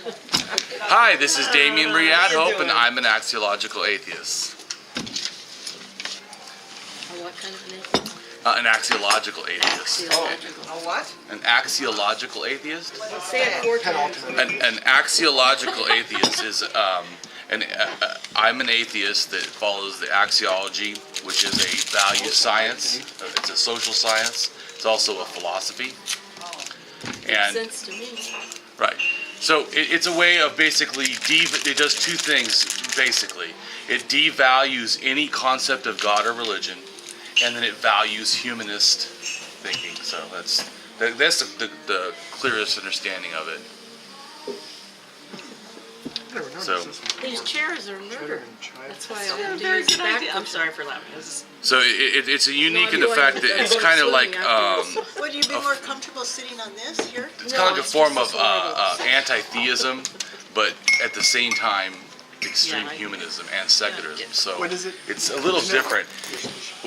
Hi, this is Damien from AtHope, and I'm an axiological atheist. What kind of an atheist? An axiological atheist. Axiological. What? An axiological atheist? Say it 4 times. An axiological atheist is I'm an atheist that follows the axiology, which is a value science. It's a social science. It's also a philosophy. Makes sense to me. Right. So it's a way of basically, it does two things, basically. It devalues any concept of God or religion, and then it values humanist thinking. So that's the clearest understanding of it. So These chairs are murder. That's why I do Very this good idea. I'm back. sorry for laughing. so it's a unique in the fact that it's kind of like Would you be more comfortable sitting on this here? it's kind of like a form of anti-theism, but at the same time extreme humanism and secularism. So What is it? it's a little different.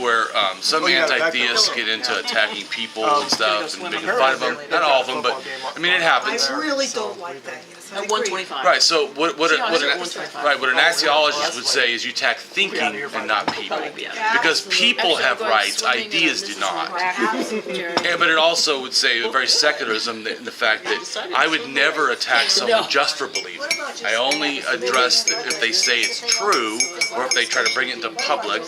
Where some anti-theists get into attacking people and stuff and making fun of them. Not all of them, but I mean it happens. I really don't like that. Yes, I At agree. 125. Right. So what an 125. axiologist would say is you attack thinking and not people, because people have rights, ideas do not. Yeah, but it also would say very secularism in the fact that I would never attack someone just for believing. I only address if they say it's true, or if they try to bring it into public,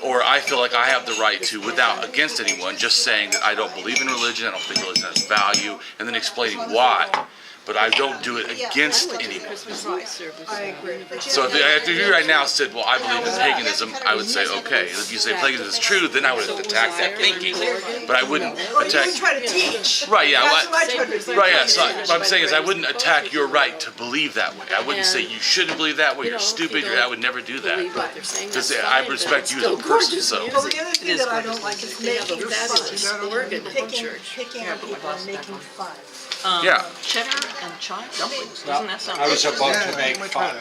or I feel like I have the right to, without against anyone, just saying that I don't believe in religion, I don't think religion has value, and then explaining why. But I don't do it against anyone. I agree. So if you right now said, well, I believe in paganism, I would say, okay. If you say paganism is true, then I would attack that thinking. But I wouldn't Well, you attack... would try to teach. Right, yeah. That's what I try to do. Right, yeah. So what I'm saying is I wouldn't attack your right to believe that way. I wouldn't say you shouldn't believe that way, you're stupid, I would never do that. Because I respect you as a person, so... Well, the other thing that I don't like is making fun. organ Picking church. on people and making fun. Yeah. Cheddar and chive dumplings. Doesn't that sound I was good? about to make fun.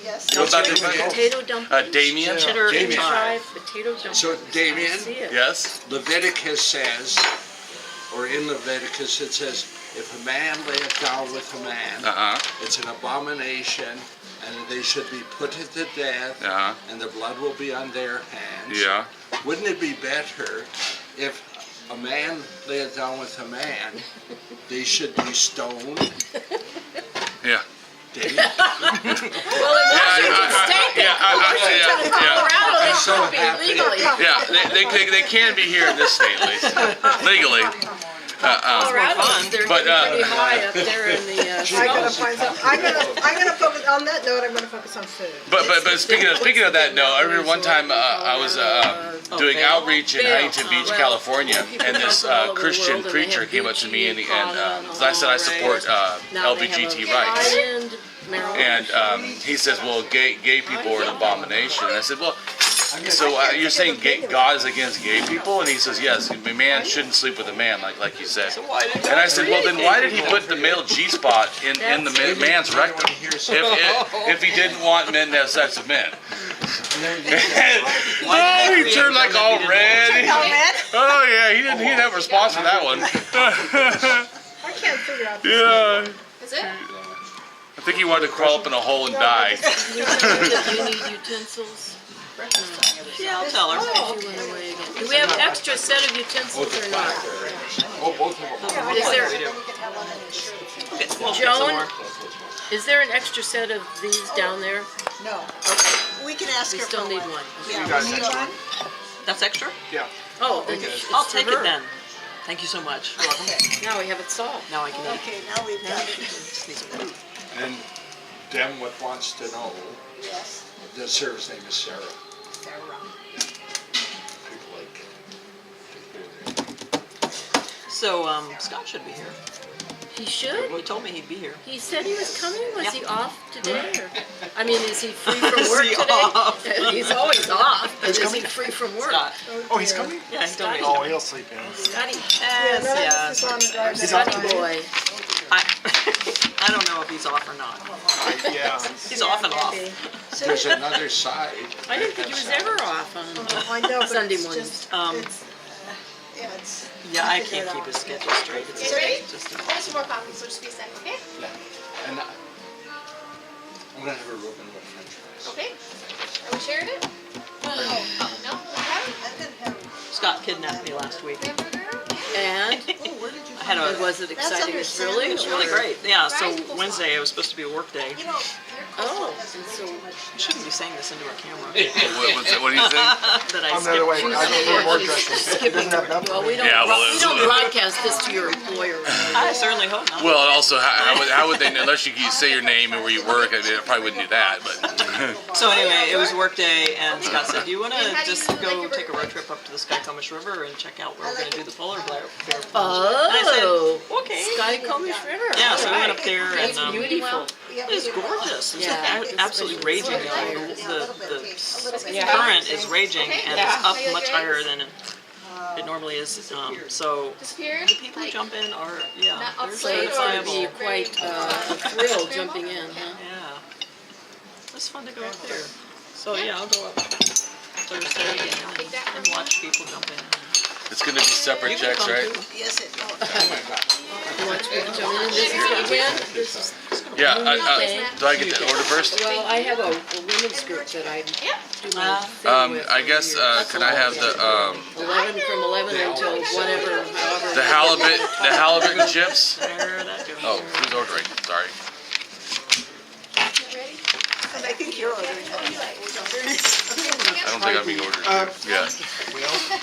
Yes. What about Potato dumplings. Damien? Cheddar and Damien. chive. Potato dumplings. So, Damien, Yes? Leviticus says, or in Leviticus it says, if a man layeth down with a man, it's an abomination, and they should be put to death, and the blood will be on their hands. Yeah. Wouldn't it be better if a man layeth down with a man, they should be stoned? Yeah. Damien? Well, in Washington State, Colorado, they so should be happy. legally. Yeah, they can be here in this state, at least. Legally. Colorado, they're But, pretty high up there in the I gotta snow. find some. I'm gonna focus on that note. I'm gonna focus on food. But speaking of that, no, I remember one time I was doing outreach in Huntington Beach, California, and this Christian preacher came up to me and I said I support LBGT rights, and he says, well, gay people are an abomination, and I said, well. So you're saying God is against gay people? And he says, yes, a man shouldn't sleep with a man, like you said. And I said, well, then why did he put the male G-spot in the man's rectum if he didn't want men to have sex with men? Oh, he turned like all red. Oh, yeah, he didn't have a response for that one. I can't figure out this. Yeah. Is it? I think he wanted to crawl up in a hole and die. Do you need utensils? Yeah, I'll tell her. She went away again. Do we have extra set of utensils or not? Oh, both of them. Is there, We'll get some Joan, more. is there an extra set of these down there? No. We can ask We her still for need one. one. Yeah, we need one. That's extra? Yeah. Oh, then it's I'll for take her. it then. Thank you so much. Now we have it solved. Now I can eat. Okay, now we've got it. And Demwick wants to know, Yes. the server's name is Sarah. Sarah. People like So, Scott should be here. He should. He told me he'd be here. He said he was coming. Was Yeah. he off today? Or, I mean, is he free from work he today? off? He's always off. But is he free from work? Scott. Oh, he's coming? Yeah, he told me. Oh, he'll sleep in. Scotty. Yes, none of yes. us is on the drive. Scotty boy. I don't know if he's off or not. Yeah. He's off and off. There's another side. I didn't think he was ever off on I know, but Sunday it's mornings. just, it's, Yeah, I can't keep his schedule straight. It's Ready? just I have some more coffee, so just be a second, okay? And I'm gonna have a Reuben with French fries. Okay. Are we sharing it? Oh, no? Okay. Scott kidnapped me last week. Hamburger? And I had a. was it exciting? It's really? It was really great. Yeah. So Fries, coleslaw. Wednesday it was supposed to be a work day. Oh, and so I shouldn't be saying this into a camera. What do you think? That I On the other way, skipped. I don't need more dressing. It skipping. doesn't have enough. Well, we don't. Yeah, well, we don't broadcast this to your employer. I certainly hope not. Well, and also, how would they know, unless you say your name and where you work, they probably wouldn't do that, but. So anyway, it was work day, and Scott said, "Do you want to just go take a road trip up to the Skycomish River and check out where we're going to do the polar bear plunge?" And I said, "Okay." Skycomish River. Yeah, so we went up there, That's and beautiful. it was gorgeous. It was Yeah. absolutely raging. The current is raging, and it's up much higher than it normally is. So Disappeared? the people who jump in are, yeah, Not they're So it's going to be certifiable. quite a thrill jumping in, huh? Yeah, it was fun to go up there. So yeah, I'll go up Thursday and watch people jump in. It's going to be separate You can checks, come right? too. You want to jump in? This is again. This is Yeah, Okay. do I get the order first? well, I have a women's group that I do my thing with. I guess, can I have the, 11 from 11 until whatever, however. the halibut and chips? There that goes. Oh, who's ordering? Sorry. Ready? I think you're ordering. I don't think I'm being ordered. Yeah.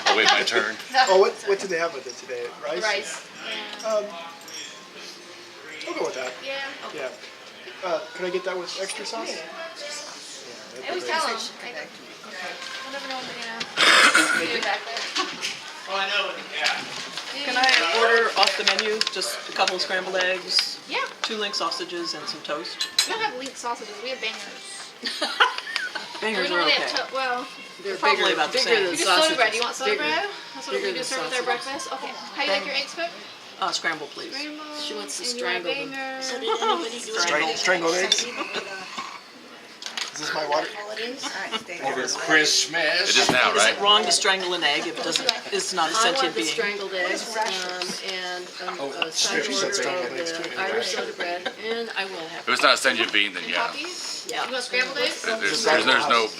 I'll wait my turn. Oh, what did they have with it today? Rice? Rice. I'll go with that. Yeah. Yeah. Can I get that with extra sauce? I always tell them. I'll never know when they're gonna do it back there. Can I order off the menu just a couple of scrambled eggs, Yeah. 2 link sausages, and some toast? We don't have link sausages. We have bangers. Bangers we are don't really okay. have well, They're probably bigger, about the bigger same. than we do sausages. soda bread. Do you want soda Bigger. bread? That's what we Bigger do than serve with our sausages. breakfast. Okay. How do you like your eggs cooked? Scrambled, please. Rainbow. She wants to and you want strangle them. bangers. Strangled eggs? Is this my water? Over Christmas. It is now, Is right? it wrong to strangle an egg if it doesn't? It's not a I sentient want the being. strangled eggs and a side strips of order strangled of eggs too, the Irish soda bread, and I will have. If it's not a sentient being, then yeah. Coffee? Yeah. You want scrambled eggs? There's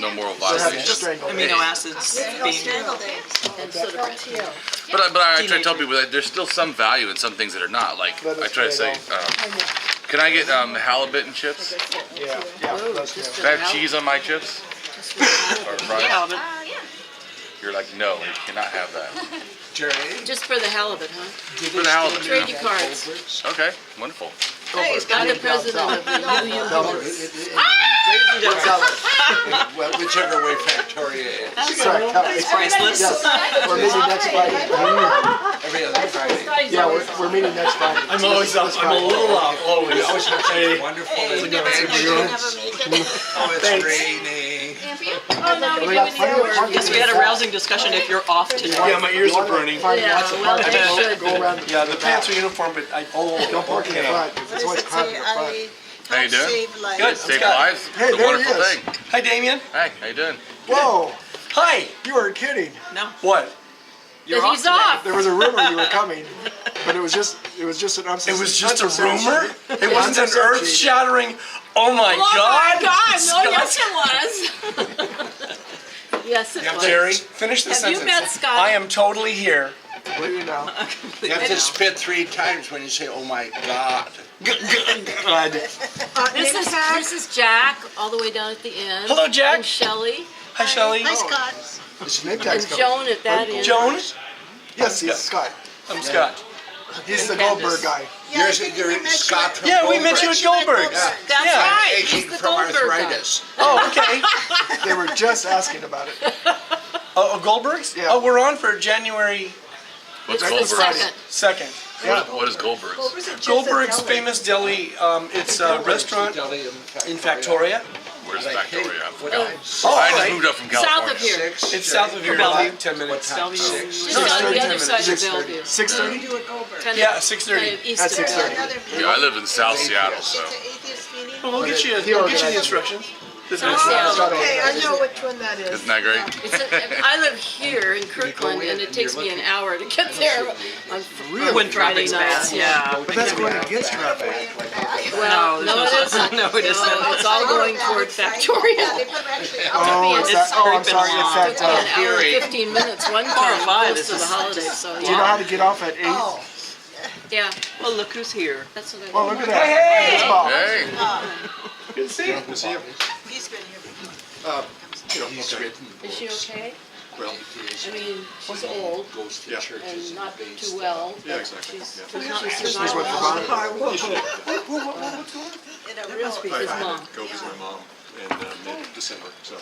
no moral They're having violation. strangled Amino eggs. acids being. And soda bread. But I try to tell people that there's still some value in some things that are not. Like, I try to say, can I get halibut and chips? Yeah. Whoa, That's just good. Can I have cheese on my chips? Or fries? Yeah, but Yeah. You're like, no, you cannot have that. Jerry, Just for the halibut, huh? For the halibut. Trade you cards. Okay, wonderful. I'm the president of the union. whichever way Factoria is. Sorry, it's priceless. yes. We're meeting next Friday. Every other Friday. Yeah, we're meeting next Friday. I'm always up. I'm a little off. We Always. always have such wonderful Never events. make it. Oh, it's raining. And for you? Oh, no, We we got do plenty of parking. Yes, we had a rousing discussion if you're off today. Yeah, my ears are burning. Yeah, well, they should. Go around Yeah, the pants are uniform, but I. Don't park in the front, 'cause it's always crowded in the front. How you doing? Good. Save Scott. lives. Hey, It's a there he wonderful is. thing. Hi, Damien. Hey, how you doing? Whoa, Hi. you weren't kidding. No, What? you're That he's today. off. There was a rumor you were coming, but it was just an It was just a uncensored rumor? sheet. It wasn't an Uncensored sheet. earth-shattering, oh my Oh God! my God! No, Scott. yes, it was. Yes, it was. Jerry, finish the Have you sentence. met Scott? I am totally here. Completely now. You have to spit 3 times when you say, oh my God. God. This is Jack, all the way down at the end. Hello, Jack. And Shelley. Hi, Shelley. Hi, Scott. His name And tag's coming. Joan at that end. Joan. Yes, he's Scott. I'm Scott. He's the And Goldberg Candace. guy. Yeah, I You're think we met Scott from Yeah, we met you Goldberg. at Goldberg's. Yeah. That's Yeah. right. Aching He's the from Goldberg guy. arthritis. Oh, okay. They were just asking about it. Goldberg's? Yeah. Oh, we're on for January What's It's the Goldberg's? second. 2nd. Yeah. What is Goldberg's? Goldberg's famous deli. It's a restaurant Deli in Factoria. Where's Factoria? I forgot. Oh, I just right. moved up from South California. of here. It's south of here, Bellevue. about 10 minutes. Bellevue. Just No, it's on the 10 other side of 6:30. Bellevue. 6:30? Do a Goldberg. Kind of- Yeah, 6:30. kind of east At of 6:30. Bellevue. Yeah, I live in South Seattle, so. It's an atheist meeting. We'll get you He the organized it. instructions. South Seattle. Okay, I know which one that is. Isn't that great? I live here in Kirkland, and it takes me an hour to get there on When Friday traffic's night. bad, yeah. But that's going against traffic. Well, No, no, there's no isn't. No, it isn't. It's all going toward factorial. They put actually Oh, out. it's that, oh, I'm creeping sorry, along. it's that, An hour and 15 minutes one time, 5, close to the holidays, so do you know how yeah. to get off at 8? Oh, Yeah, Well, look who's here. that's what I Oh, want. look at that. It's Bob. Hey. Good to see you. Good to see you. he's been here. You know, He's okay. written Is she books. okay? Well, I mean, she's old Goes to Yeah. churches and not based too well. Yeah, but exactly. She's, Yeah. she's This went for Bob. In a That real must be I his had mom. to go visit my mom in mid-December, so.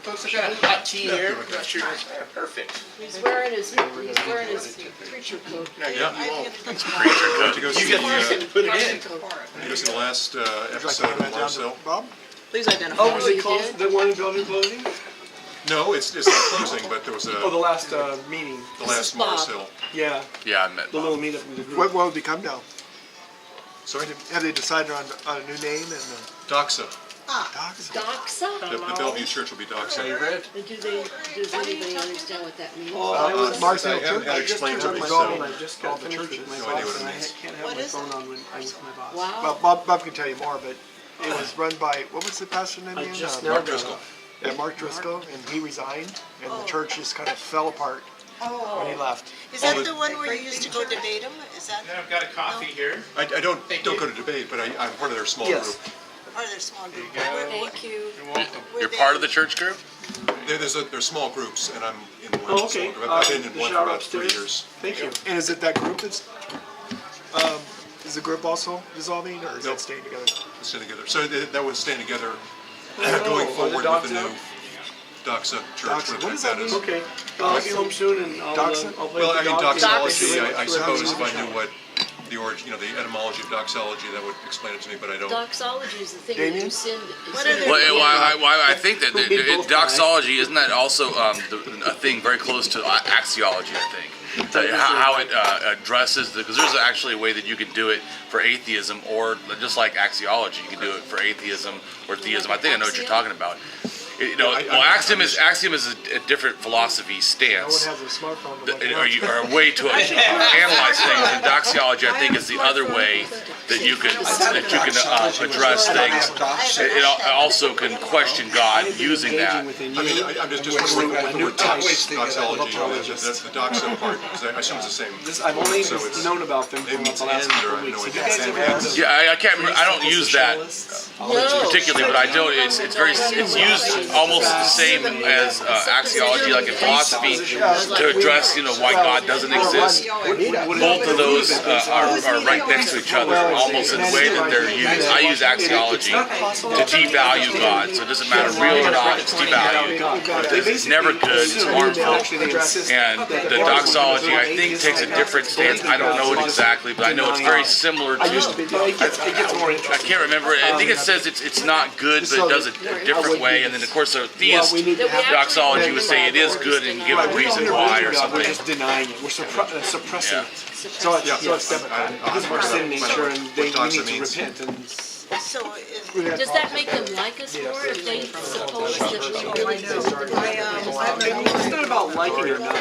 Folks, I got a hot tea here. I'm sure it's perfect. He's wearing his preacher coat. Yeah. Preacher Went to go see, put it in. you go see the last episode of Marcel. Bob? Please identify. Oh, was you it closed? did? The one in Bellevue closing? No, it's not closing, but there was Oh, the last meeting. the last Bob. Marcel. Yeah, Yeah, I met the little meetup with the group. What will it become now? Sorry? Have they decided on a new name and Doxa. dogs? Doxa? The Bellevue Church will be Doxa. Does anybody understand what that means? Oh, I was, Marcel I Church? had I just explained turned to up my myself. phone, I just got finished with my No idea boss, what it and I means. can't have my phone on when I'm with my boss. Well, Wow. Bob can tell you more, but it was run by, what was the pastor name I again? just Mark now got Driscoll. Yeah, Mark Driscoll, and he resigned, and the church just kind of fell apart when he left. Is that the one where you used to go debate them? Is that I've got a coffee here. I don't go to debate, but I'm part of their small Yes. group. part of their small group? Thank you. You're part of the church group? There's small groups, and I'm in one Oh, okay. small group. I've been in The one for shower about 3 upstairs. years. Thank you. And is it that group that's, is the group also dissolving, or is Nope. it staying together? Let's stay together. So that would stand together Oh, going are the forward with dogs the out? new Doxa Church. Doxa. What does that mean? Okay, I'll get home soon and I'll Doxa? I'll play Well, with I the mean, dogs. doxology, I Doxa. suppose if I knew what the origin, the etymology of doxology, that would explain it to me, but I don't. Doxology is the thing that Damien? you send. What are Well, I think that We both doxology, isn't that also a thing very close to axiology, I think? How it addresses, because there's actually a way that you can do it for atheism, or just like axiology, you can do it for atheism or theism. I think I know what you're talking about. Axiom is a different philosophy No one stance, has a smartphone to look it up. or a way to analyze things. And doxology, I think, is the other way that you can address things. It also can question God using that. I mean, I'm just wondering the word doxology, that's the doxa part, because I assume it's the same. I've only So it's- known about them for Maybe about it's the last end, or couple I have weeks. no Have you idea. guys ever had this? Yeah, I can't remember. I don't use that particularly, but I don't. It's used almost the same as axiology, like in philosophy, to address why God doesn't exist. Both of those are right next to each other, almost in the way that they're used. I use axiology to devalue God, so it doesn't matter real or not. It's devalued. It's never good. It's harmful. And the doxology, I think, takes a different stance. I don't know it exactly, but I know it's very similar to. I can't remember. I think it says it's not good, but it does it a different way. And then, of course, a theist doxology would say it is good and give a reason why or We're something. just denying it, we're suppressing Yeah. it. So it's Democrat. Because we're sin nature and we What doxa need to means. repent and So is, Does that make them like us more if they suppose that we really don't? it's not about liking or not.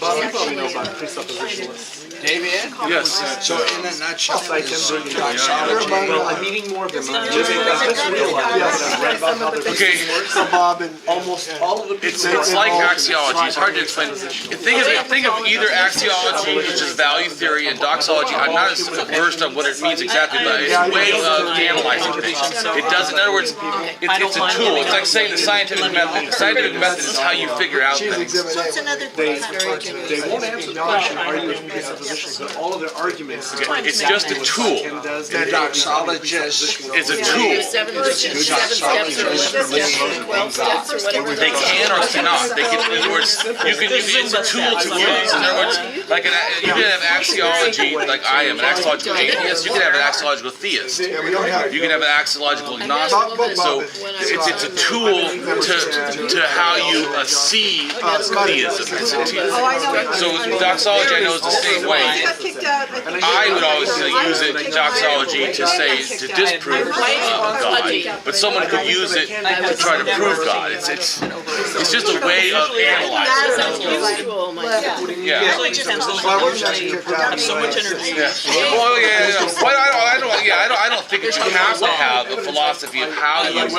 Bob, you probably know about presuppositionalists. Damien? Yes. So in a nutshell, Like is them doing doxology. Well, I'm meeting more of them. I just realized that I've read about how they're Okay. So Bob and. almost all of the It's people. like axiology. It's hard to explain. Think of either axiology, which is value theory, and doxology. I'm not as versed on what it means exactly, but it's a way of analyzing things. It does. In other words, it's a tool. It's like saying the scientific method. The scientific method is how you figure out She's things. exhibit what's A. another They thing? won't answer the question, are you in presuppositions? But all of their arguments. It's just a tool. The doxologist It's a tool. Seven steps or 11 steps, 12 steps or whatever. They can or cannot. They can. In other words, you can. It's a tool to use. In other words, you can have axiology, like I am, an axiological atheist. You can have an axiological theist. Yeah, we don't have. You can have an axiological agnostic. So it's a tool to how you see theism. So doxology, I know, is the same way. I got kicked out. I would always use it in doxology to say to disprove God, but someone could use it to try to prove God. It's just a way of analyzing. Yeah. Usually just have so much energy. Well, Well, I don't think that you have to have a philosophy of how you don't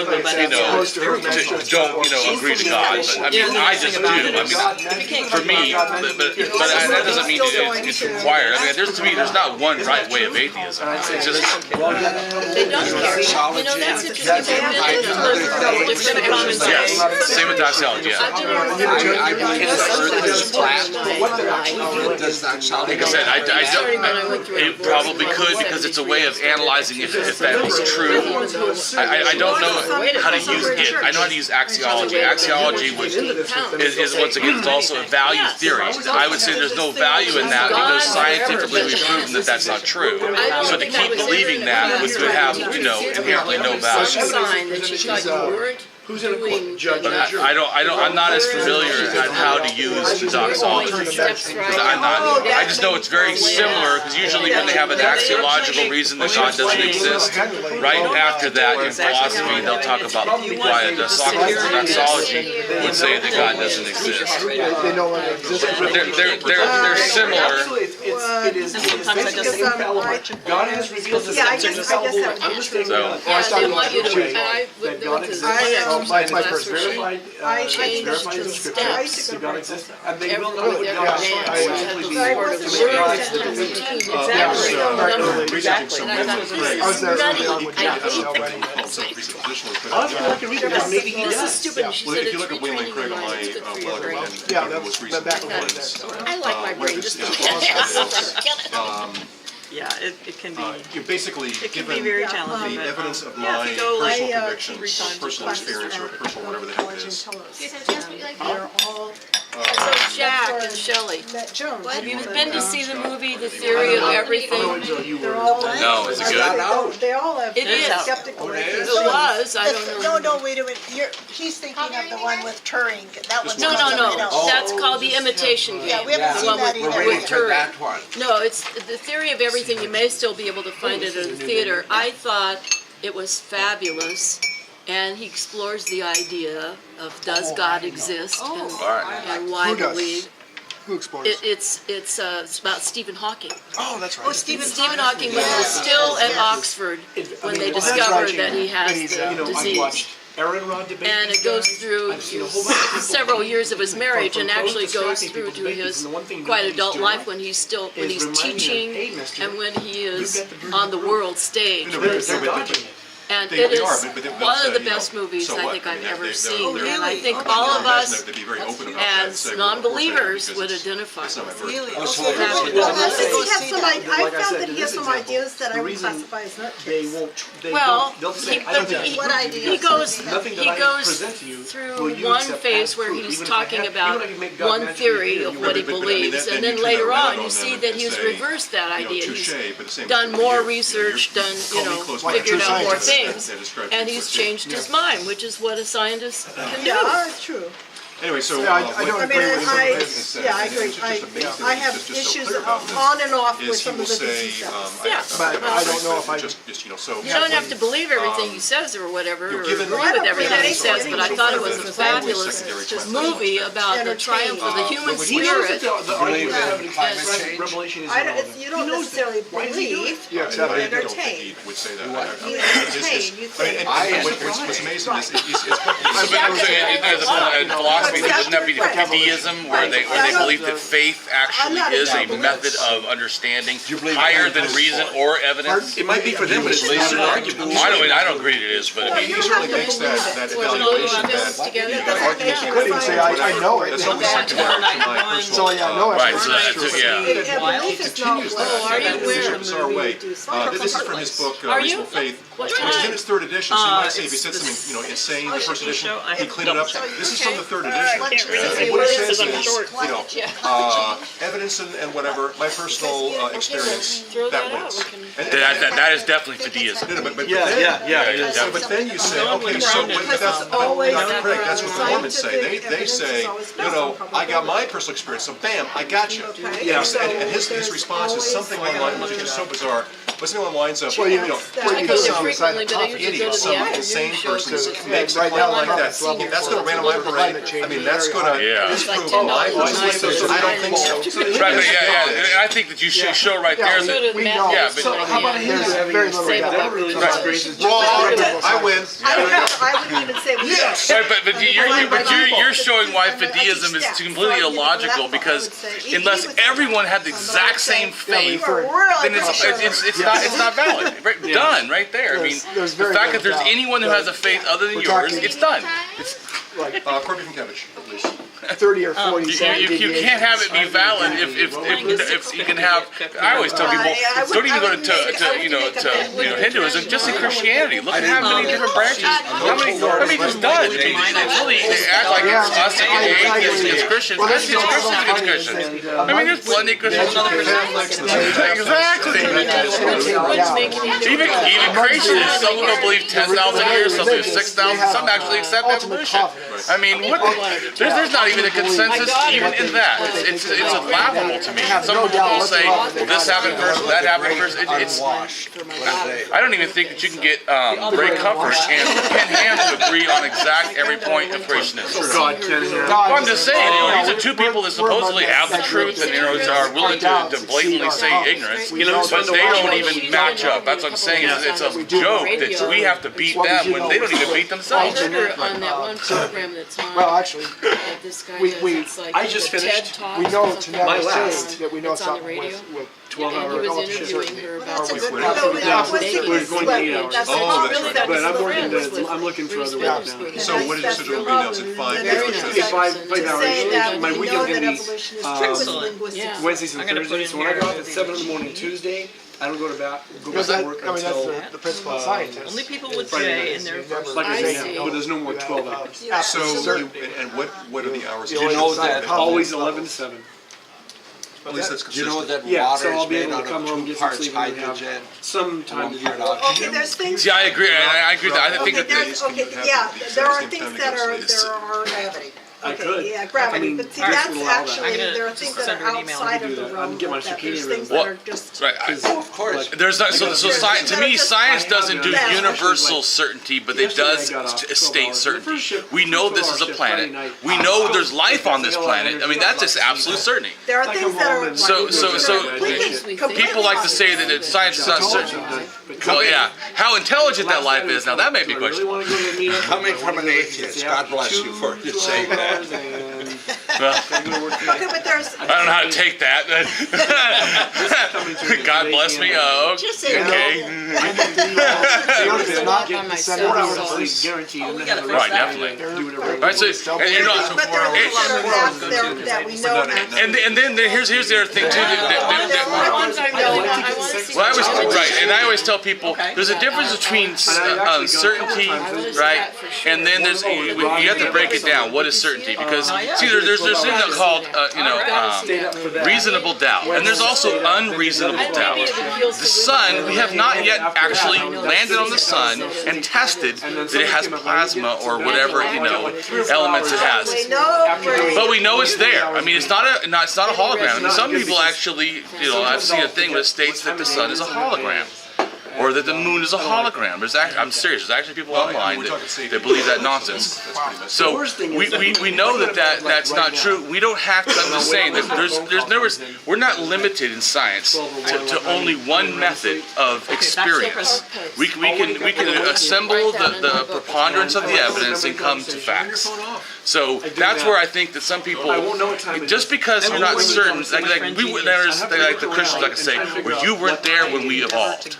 agree to God. But I mean, I just do. I mean, for me, but that doesn't mean it's required. I mean, to me, there's not one right way of atheism. It's just. They don't care. You know, that's interesting. Different economies. Yes, same with doxology. Yeah. Like I said, it probably could because it's a way of analyzing if that is true. I don't know how to use it. I know how to use axiology. Axiology is once again, it's also a value theory. I would say there's no value in that because scientifically we've proven that that's not true. So to keep believing that would have, inherently no value. Sign that you thought you weren't. Who's in a court? Judge. But I'm not as familiar on how to use the doxology. I just know it's very similar because usually when they have an axiological reason that God doesn't exist, right after that in philosophy they'll talk about why a doxology would say that God doesn't exist. They no longer exist. They're similar. It is. Sometimes I just think God has revealed his I'm just saying. They want you to. That God exists. My first verified scripture. God exists, and they will know it. Researching some maybe he does. If you look at William Craig on my blog, and most recent ones, I like my brain just yeah, it can be. Basically, It can given be very challenging. the evidence of Yeah, my if you go, like, personal 3 convictions, times personal or experience, or personal whatever the heck it is. You guys have a chance to be like They're all So Jack and Shelley, met Jones. have you been to see the movie The Theory of Everything? They're all No, is it good? They all have It is. skeptical. It was, I don't know. No, wait a minute. He's thinking of the one with Turing. That one's No, that's called The Imitation Game. Yeah, we haven't The one seen that with- either. with Turing. That one. No, it's The Theory of Everything. You may still be able to find it in the theater. I thought it was fabulous, and he explores the idea of does God exist and why Who does? believe. Who explores? It's about Stephen Hawking. Oh, that's right. Stephen Hawking was still at Oxford when they discovered that he has the disease. And it goes through several years of his marriage, and actually goes through to his quite adult life when he's teaching and when he is on the world stage. And it is one of the best movies I think I've ever seen, and I think all of us as non-believers would identify with. Really? I found that he has some ideas that I would classify as nutcase. Well, What idea? he goes through one phase where he's talking about one theory of what he believes, and then later on you see that he's reversed that idea. He's done more research, figured out more things, and he's changed his mind, which is what a scientist can do. Yeah, it's true. Anyway, so I don't I mean, agree with I him. agree. I have issues on and off with some of the things he says. Yeah. But I don't know if I. You don't have to believe everything he says or whatever, or agree with everything he says, but I thought it was a fabulous movie about the triumph of the human spirit. Revelation is You don't necessarily believe, you entertain. would say that. You entertain, you think. What's amazing is in philosophy, wouldn't that be deism, where they believe that faith actually is a method of understanding higher than reason or evidence? It might be for them, but it's not an argument. I don't agree it is, but I mean, he certainly makes that evaluation that argument You couldn't even say I know it. that's always secondary to my personal So yeah, I know it. right, so that's, yeah. Belief is not Oh, are you? in Where? a bizarre way. This is from his book, Reasonable Faith, which is in its third edition, so you might say if he said something, insane in the first edition, he cleaned it up. This is from the third edition. And what it says is, evidence and whatever, my personal experience, that wins. That is definitely fideism. But then you say, okay, so that's Dr. Craig, that's what the Mormons say. They say, I got my personal experience, so bam, I got you. And his response is something along the lines, which is just so bizarre, but something along the lines of, I go there frequently, but I usually go to the some insane person makes a claim like that. That's going to randomize parade. I mean, that's going to disprove my beliefs. I don't think so. Right, but I think that you should show right there that, So how about his very little doubt? I win. I wouldn't even say we don't. Right, but you're showing why fideism is completely illogical, because unless everyone had the exact same faith, then it's not valid. Right? Done right there. I mean, the fact that there's anyone who has a faith other than yours, it's done. Corbin Kevich, please. 30 or 40 you can't have it be valid if you can have. I always tell people, don't even go to Hinduism, just in Christianity. Look at how many different branches. How many just done? They really act like it's us atheists against Christians. It's Christians against Christians. I mean, there's plenty of Christians. Exactly. Even creationists, some will believe 10,000 years, some believe 6,000, some actually accept evolution. I mean, there's not even a consensus even in that. It's laughable to me. Some people will say, well, this happened first, that happened first. I don't even think that you can get Ray Comfort and Ken Ham to agree on exact every point of creationism. Well, I'm just saying, these are two people that supposedly have the truth and are willing to blatantly say ignorance, but they don't even match up. That's what I'm saying. It's a joke that we have to beat them when they don't even beat themselves. On that one program that's on. Well, actually, this guy I just finished. we know to My never last. say that we know It's on the something radio. with 12 And hours. he was interviewing her about That's a good We're going to 8 hours. Oh, that's right. But I'm looking for other work now. So what did you say to me now? Is it 5 Okay, 5 hours. My weekend's going to be Excellent. Wednesdays and Thursdays. So when I go off at 7 in the morning Tuesday, I don't go back to work that's until, the principal scientist. Only people with J in their first. like I I say, see. but there's no more 12 hours. So, and what are the hours? Do you know that Always 11 to 7. At least that's Do you know consistent. that Yeah, water so I'll is be made able to out come of home, 2 get some parts sleep, and have hydrogen, some time to 1 do part it. Okay, there's things. See, I agree. I agree. I think that There are things that are gravity. I Okay, could. yeah, gravity, I mean, but see, Chris that's would allow that. actually, I'm gonna there are things that send are her an email. outside I of can do the that. I can realm get my of that. There's circadian things rhythm. that are just. Right. of course. There's not so science to me. Science doesn't do universal certainty, but it does state certainty. We know this is a planet. We know there's life on this planet. I mean, that's just absolute certainty. There are things that are. So We can people like to say that science is not certain. Well, yeah. How intelligent that life is, now that may be questionable. Coming from an atheist, God bless you for saying that. Well, Okay, but there's. I don't know how to take that. God bless me. Oh, okay. It's not by myself, 4 hours so- of sleep Guaranteed. I'm we gonna gotta have Right, definitely. do whatever. Right, so and you're not. But there are things that we know. And then here's the other thing too. And I always tell people there's a difference between certainty, right? And then there's you have to break it down. What is certainty? Because see, there's something called reasonable doubt, and there's also unreasonable doubt. The sun, we have not yet actually landed on the sun and tested that it has plasma or whatever elements it has. But we know it's there. I mean, it's not a hologram. I mean, some people actually, I've seen a thing that states that the sun is a hologram, or that the moon is a hologram. I'm serious. There's actually people online that believe that nonsense. So we know that's not true. We don't have to. I'm just saying that we're not limited in science to only one method of experience. We can assemble the preponderance of the evidence and come to facts. So that's where I think that some people, just because you're not certain, like the Christians, like I say, well, you weren't there when we evolved.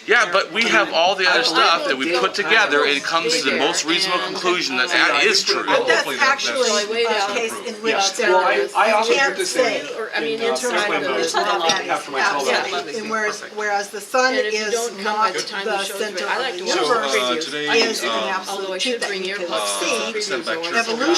Yeah, but we have all the other stuff that we put together, and it comes to the most reasonable conclusion that that is true. But that's actually a case in which there can't say, in terms of whereas the sun is not the center of the universe, is an absolute truth that you can see. Evolution,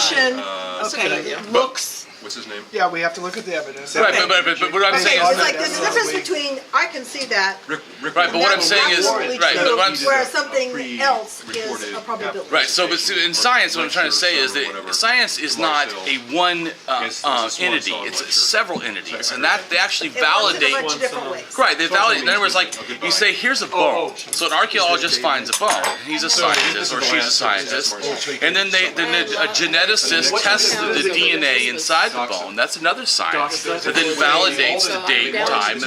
looks. What's his name? Yeah, we have to look at the evidence. Right, but what I'm saying It's is, like there's a difference between, I can see that. right, but what I'm saying is, right, but what I'm Whereas something else is a probability. right. So, but in science, what I'm trying to say is that science is not a one entity; it's several entities, and that they actually validate. In a bunch of different ways. Right, they validate. In other words, like you say, here's a bone. So an archaeologist finds a bone. He's a scientist, or she's a scientist, and then a geneticist tests the DNA inside the bone. That's another science that then validates the date and time,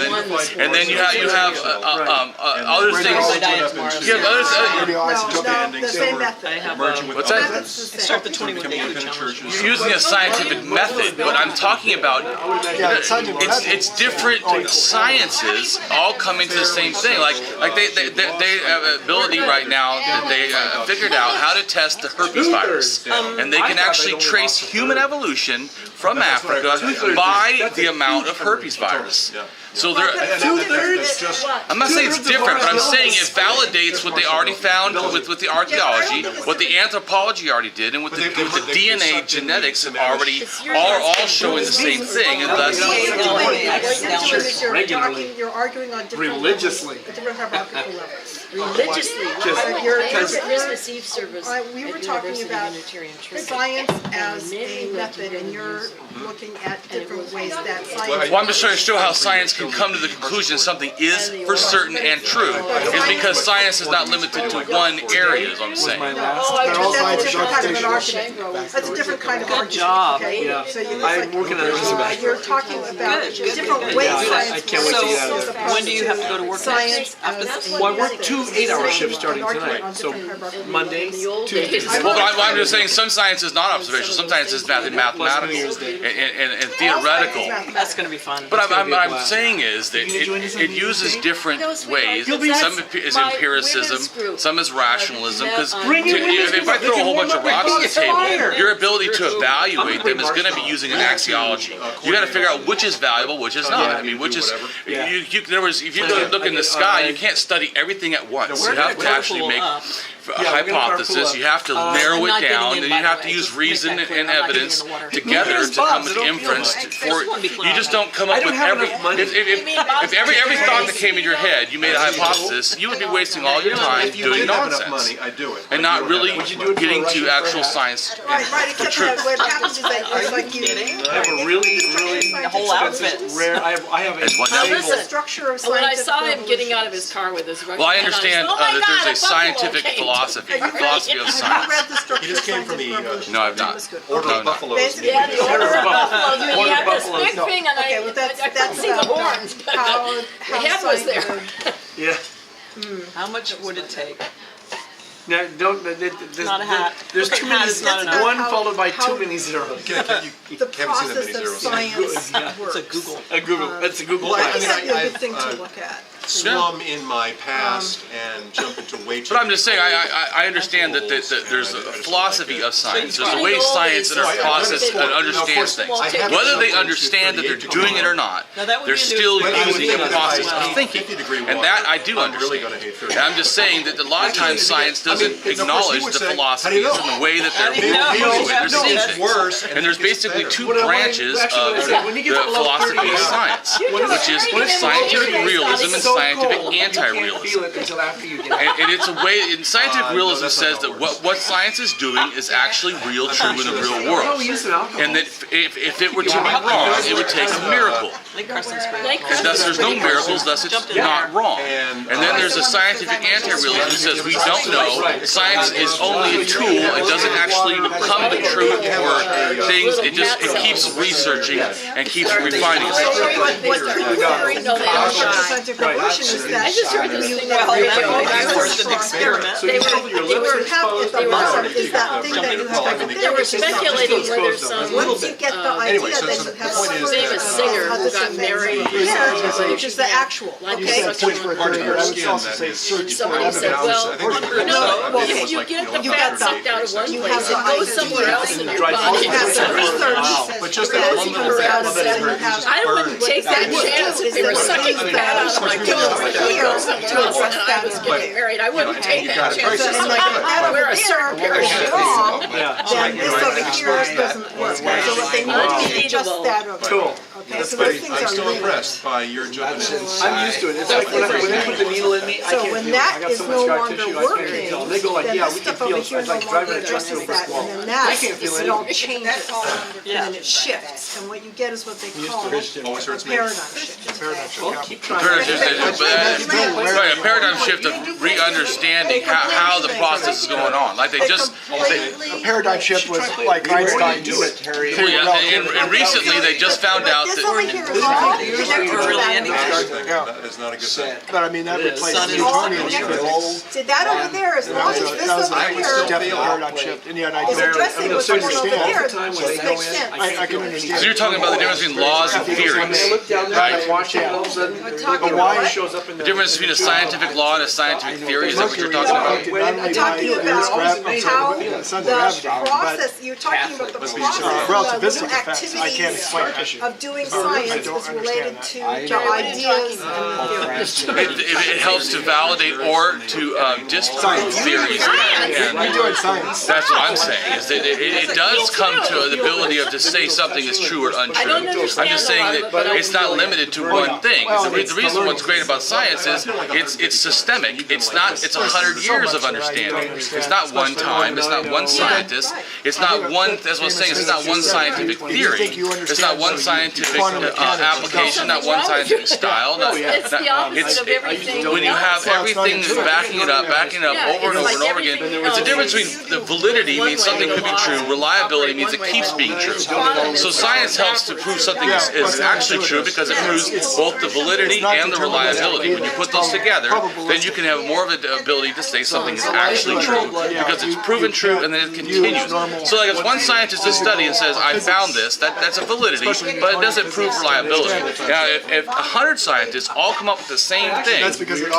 and then you have other things. You have other The same method. What's that? Method's the same. The 21-day challenge. You're using a scientific method, but I'm talking about it's different sciences all coming to the same thing. Like they have ability right now that they figured out how to test the herpes virus, and they can actually trace human evolution from Africa by the amount of herpes virus. So they're, I'm not saying it's different, but I'm saying it validates what they already found with the archaeology, what the anthropology already did, and with the DNA genetics have already are all showing the same thing, and thus You're arguing on different religiously. different hierarchical levels. Religiously. We were talking about science as a method, and you're looking at different ways that science. Well, I'm just trying to show how science can come to the conclusion something is for certain and true, is because science is not limited to one area, is what I'm saying. That's a different kind of an argument. That's a different kind of argument. Good job. Okay? So I'm working on it. you're talking about different ways science I can't wait to get out of there. When do you have to go to work Science next? Well, I work 2 8-hour shifts starting tonight. So Monday, Tuesday. Well, but I'm just saying some science is not observational, some science is mathematical and theoretical. That's going to be fun. But I'm saying is that it uses different ways. Some is empiricism, some is rationalism. Because if I throw a whole bunch of rocks on the table, your ability to evaluate them is going to be using an axiology. You got to figure out which is valuable, which is not. I mean, which is if you look in the sky, you can't study everything at once. You have to actually make a hypothesis, you have to narrow it down, and you have to use reason and evidence together to come with inference. You just don't come up with every. If every thought that came in your head, you made a hypothesis, you would be wasting all your time doing nonsense and not really getting to actual science. Right, except what happens is that it's like you. I have a really whole outfit. rare. I have a The structure of When I scientific saw him evolution. getting out of his car with his Russian Well, I hat on, understand said, "Oh my that God, there's a buffalo scientific came." philosophy of Have you science. read the structure He just of came from the, scientific evolution? No, I've not. Order of Buffaloes. Basically, Yeah, the order of buffaloes. I mean, he had this big No. thing, and Okay, well, I couldn't see the about horns, but how the head was there. scientific- Yeah. How much would it take? Now, don't. Not a hat. There's Okay, too hat many. is not enough. One How- followed by how- too many zeros. The Haven't seen that process many of zeros. science It's works. a Google. A Google. That's a Google. Well, I I think mean, that'd be a I've, good thing to look at. swum in my past and jump into way too But I'm just saying, I understand that there's a philosophy of science. There's a way science and our process and understands things. Whether they understand that they're doing it or not, they're still using the process of thinking. And that I do understand. And I'm just saying that a lot of times science doesn't acknowledge the philosophies and the way that they're using it. They're seeing things. And there's basically two branches of the philosophy of science, which is scientific realism and scientific anti-realism. And it's a way, and scientific realism says that what science is doing is actually real, true in the real world. And that if it were to be wrong, it would take a miracle. And thus there's no miracles, thus it's not wrong. And then there's a scientific anti-realism who says we don't know, science is only a tool, it doesn't actually come to truth or things, it keeps researching and keeps refining itself. What they're doing, no, they are scientific notion is that. I just heard this thing on Well, radio. that might be worth an experiment. They have the bottom is that thing that you have to They were speculating whether some once you get the Anyway, idea so that the you have point is famous singer who got married, which is the actual, okay? Part of your skin that is somebody said, well, if you get the fat sucked out of one place, it goes somewhere else in your body. But just that one little bit of it, I wouldn't take that chance if they were sucking fat out of my toes. It would go somewhere else and I was getting married. I wouldn't take that chance. I'm like, I wear a certain pair of shoes. Then this over here doesn't work. So what they need is just that over. Cool. Okay, so those things I'm are still linked. impressed by your jumping in. I'm used to it. It's like when they put the needle in me, I So can't when feel it. I that got is so no much scar longer tissue, I can't working, even tell. And they go like, then yeah, this we can stuff over feel here it's no like driving longer a truck addresses through a brick that, wall. and then I that, can't feel it all anything. changes, and then it shifts, and what you get is what they call Always a hurts me. paradigm shift. Well, keep trying. Right, a paradigm shift of re-understanding how the process is going on. Like they just, Completely. Paradigm shift was like Einstein's do it, Terry. and recently they just found out This that over here is all connected to really that. anything. That is not a good thing. But I mean, that It is. replaced Sun is Newtonian connected. physics. See, that over there, as long as this That was over a here definite paradigm shift, and yet I is don't addressing what's going on over there, it Time when just they go makes in, sense. I can understand. so you're talking about the difference between laws and theories. I look down there and I watch it, and all of a sudden, talking the about Y what? shows up in The difference between a scientific law and a scientific theory, is that what you're talking about? I'm talking about how the process, you're talking about the process, relativistic the effects. I can't explain it. of doing science is related to the ideas and theories. It helps to validate or to disprove theories. And We're doing science. that's what I'm saying, is that it does come to the ability of to say something is true or untrue. I'm just saying that it's not limited to one thing. The reason what's great about science is it's systemic. It's 100 years of understanding. It's not one time. It's not one scientist. It's not one. That's what I'm saying. It's not one scientific theory. It's not one scientific application. Not one scientific style. It's the opposite of everything. When you have everything backing it up over and over and over again, it's the difference between the validity means something could be true, reliability means it keeps being true. So science helps to prove something is actually true because it proves both the validity and the reliability. When you put those together, then you can have more of an ability to say something is actually true because it's proven true and then it continues. So like if one scientist does study and says, I found this, that's a validity, but it doesn't prove reliability. Now if 100 scientists all come up with the same thing,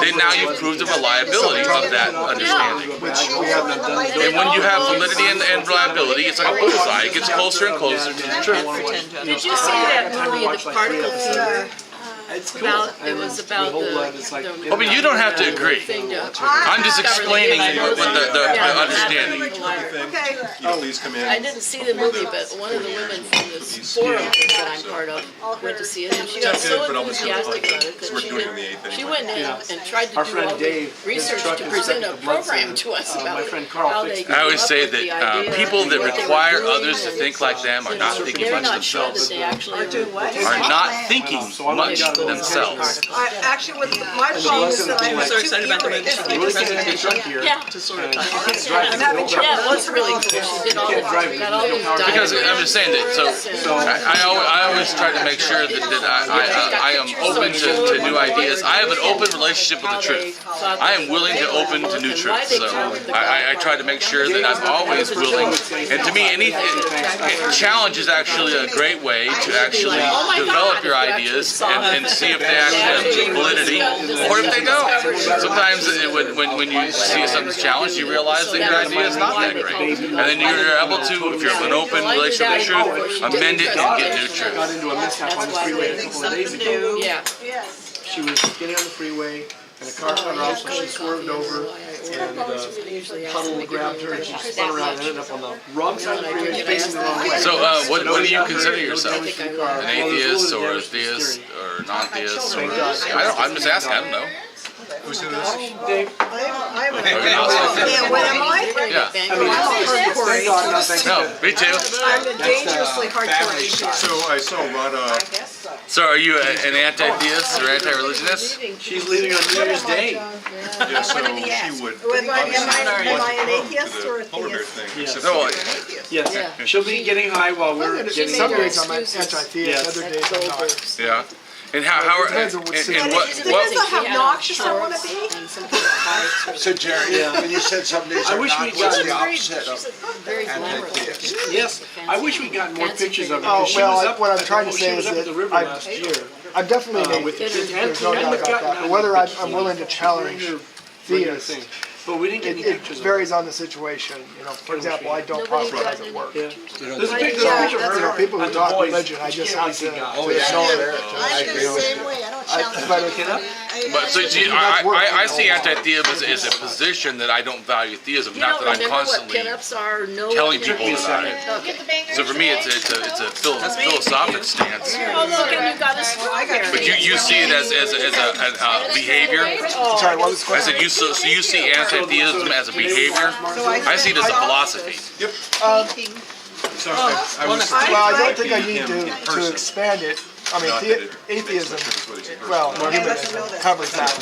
then now you've proved the reliability of that understanding. And when you have validity and reliability, it's like a bullseye. It gets closer and closer to the truth. Did you see that movie, The Particle Theory? It's cool. It was about the. I mean, you don't have to agree. I'm just explaining what the understanding. Okay. Please come in. I didn't see the movie, but one of the women from this forum that I'm part of went to see it, and she got so enthusiastic about it that she went in and tried to do all the research to present a program to us about how they could I always come say up with the that idea people and that what they were require doing others to and think like them are not thinking they're much not sure that themselves. they actually Are not thinking much themselves. Actually, with my problem is that I I'm have so two excited about the movie. earrings. She did a presentation Yeah. to sort of talk about it. I'm having trouble. Yeah, it was really cool. She did all the, got all these Because diagrams. I'm just saying that, so I always try to make sure that I am open to new ideas. I have an open relationship with the truth. I am willing to open to new truth. So I try to make sure that I'm always willing. And to me, challenge is actually a great way to actually develop your ideas and see if they actually have validity or if they don't. Sometimes when you see something's challenged, you realize that your idea is not that great. And then you're able to, if you have an open relationship with truth, amend it and get new truth. Got into a mishap on the freeway a couple of days ago. Yeah. She was getting on the freeway, and a car cut her off, so she swerved over, and puddle grabbed her, and she spun around and ended up on the wrong side of the freeway, facing the wrong way. So what do you consider yourself? An atheist or a theist or non-theist? I'm just asking, I don't know. Who's in this? Dave? I'm yeah, what am I? Yeah. I'm a hardcore atheist. No, me too. I'm a dangerously hardcore atheist. So I saw Rada. So are you an anti-theist or anti-religionist? She's leaving on New Year's Day. Yeah, so she would. Am I an atheist or a Polar bear theist? thing. Yes. Except Yes. She'll be getting high while we're getting Some her days I'm excuses. anti-theist, other days I'm not. Yeah. And how are, Depends on what situation. Depends on how obnoxious I want to be. So Jerry, when you said some days I are wish not, we'd what's gotten- the opposite of atheist? Yes, I wish we'd gotten more pictures of her. Oh, She was well, up- what I'm trying to she say was is up at that the river last year. I'm definitely with the kids, there's no doubt about that. But whether I'm willing to challenge theists, But we didn't get any it pictures of varies on the situation. You know, for example, I don't Nobody proselytize got at work. her. You know, There's a picture Yeah, of you know, her people who and the talk boys. religion, I You just can't have to wait God. Oh, yeah. ignore their. I'm the same way, I don't challenge. But But so see, I see anti-theism as a position that I don't value theism, You not don't that I'm remember what constantly pinups are? No. telling people that I. Okay. Get the bangers. So for me, it's a philosophic stance. Oh, look, and you got a strawberry. But you see it as a behavior. Sorry, what was the I question? said you see anti-theism as a behavior. I see it as a philosophy. Sorry, I was. Well, I don't think I need him in to person. expand it. I mean, Not that it atheism, makes sense what he's in person. well, Because humanism covers that.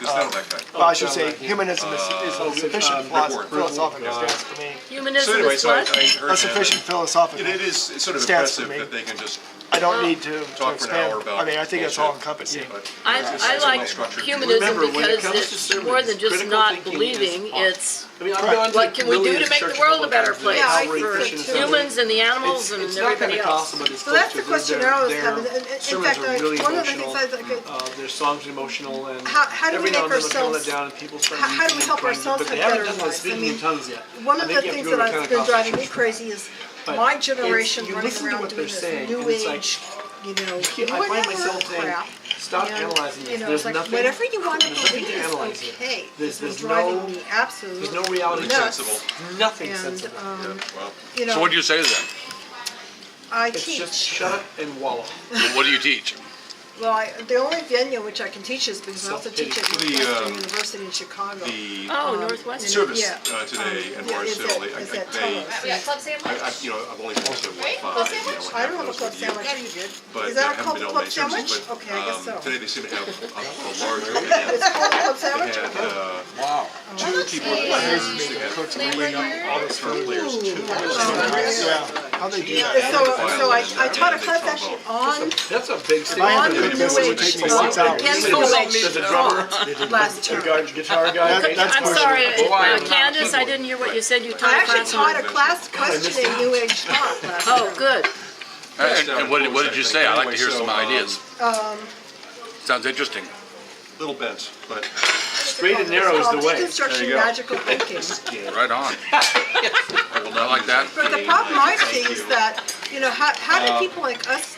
none of that guy. Well, I should say humanism is a sufficient philosophical stance for me. Humanism So anyway, is so I what? heard A sufficient philosophical. It is, it's sort of stance for impressive me. that they can just I don't need to talk for an hour expand. about. I mean, I think it's all encompassing. But I it's like well-structured. humanism Remember, when it because comes to it's sermons, more than just critical not thinking believing, is awesome. it's I mean, I've gone to what can we do Lillian's to make church the a world couple a better times. place Yeah, I Very think so Christian too. sermons. humans and the animals and It's not everybody else. Pentecostal, but it's So that's close the to question their- I was their having. In sermons fact, are really one of the things emotional. Their songs are emotional, and How do we every now make and then they'll kind of let ourselves- down, and people start how do we weeping help and crying, ourselves but they have haven't better done the lives? I speaking mean, in tongues yet. one I of the think you have things to go that to has been Pentecostal driving me church. crazy is But my generation you running listen to around what doing they're this saying, new and it's like, age, you know, I find whatever myself saying, crap. stop And, analyzing you this. know, There's it's like nothing. whatever you want to there's nothing believe to is analyze here. okay. There's It's no. driving me absolutely There's no reality nuts. sensible. Nothing And sensible. Well, you know, So what do you say to them? I It's teach. just shut up and wallow. What do you teach? Well, the only venue which I can teach is because I also teach at The, Northwestern University in Chicago. the Oh, Northwestern. service yeah, today in yeah, is Barstow, at they, Tulloch's. Yeah, club sandwich. I've only been to what, Club five, sandwich? I don't have a those club over the years. sandwich. Yeah, you did. But Is that haven't called been a to club many services, sandwich? but, Okay, I guess so. Today they seem to have a larger It's event. called a club sandwich? They had, Wow. two people at the service, they had bringing up all the star players to Yeah, how they do that. So I taught a class actually on That's a big If I had to statement. cook this, it would take me 6 hours. There's a drummer, Last term. guitar guy. That's I'm pushing sorry, it. Candace, I didn't hear what you said. You I taught a actually class taught on. a class questioning New Age thought last Oh, term. good. And what did you say? I'd like to hear some ideas. Sounds interesting. little bent, but Straight and narrow is the way. Deconstruction magical thinking. Right on. I like that. But the problem I see is that, you know, how do people like us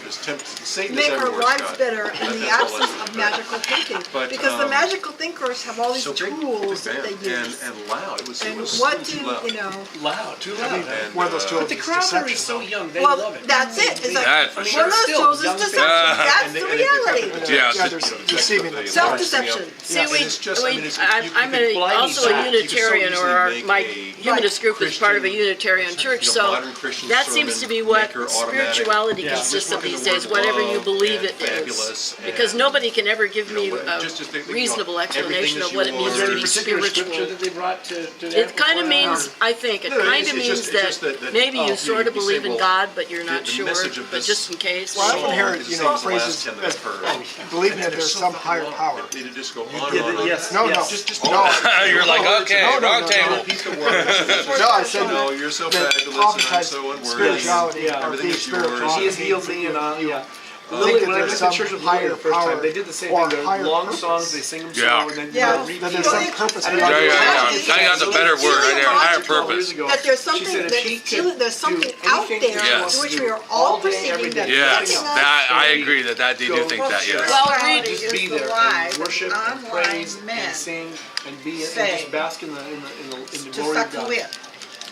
Satan is make our everywhere, lives Scott. better in the That's all absence that's of bad. magical thinking? But, Because the magical thinkers have all these so big tools that band, they use. and loud. It was And too what do, loud. you know, Loud, too loud. And, one of those tools But the is crowd deception. is so young, they Well, love it. that's it. It's like, That for one sure. of those Still, tools is young deception. people. That's the reality. Yeah, Yeah, there's deceiving them. Self-deception. See, And it's just, I mean, it's- I'm you could also a blind yourself. Unitarian, You could so or easily my make a humanist group is part of a Unitarian church, you know, so modern Christian that sermon seems to be what maker, automatic. spirituality Yeah. consists of Just these look at days, the word whatever you love believe and it is. fabulous Because and, nobody can ever give me you know, a just think, you know, reasonable everything explanation is of what it means yours. to Any be particular scripture spiritual. that they brought to It kind of means, I think, it No, kind it's of just- means it's that just that, maybe you sort of you say, believe in well, God, but you're not the sure, message of but this just in case. Well, I often hear, is the you same know, as the last phrases 10 that as I've heard. believing that there's some higher power. They just go on and Yeah, on and on. yes, No, no, yes. Just no. You're like, okay, No, no, wrong no, table. repeat the words. No, I said No, that you're so that fabulous and I'm oftentimes so unworthy. spirituality Yeah, or everything being is yours. spiritual. He has healed me, and yeah. think Lily, that when I there's went some to church with higher Lily the first power time, they did the same or thing. They're higher long purpose. songs, they sing them Yeah. slow, and then Yeah, repeat that them. there's some purpose And behind I Yeah, it. yeah, yeah. I got the better word right there, higher purpose. That there's something, She said if she could there's something do out anything there Yes. to which we are all all day, every perceiving day. that Yes, nothing else that I is. agree that they do think that. Yes. Well, read- Just be there and worship and praise and sing and be and just bask in the to glory of suck the God. whip.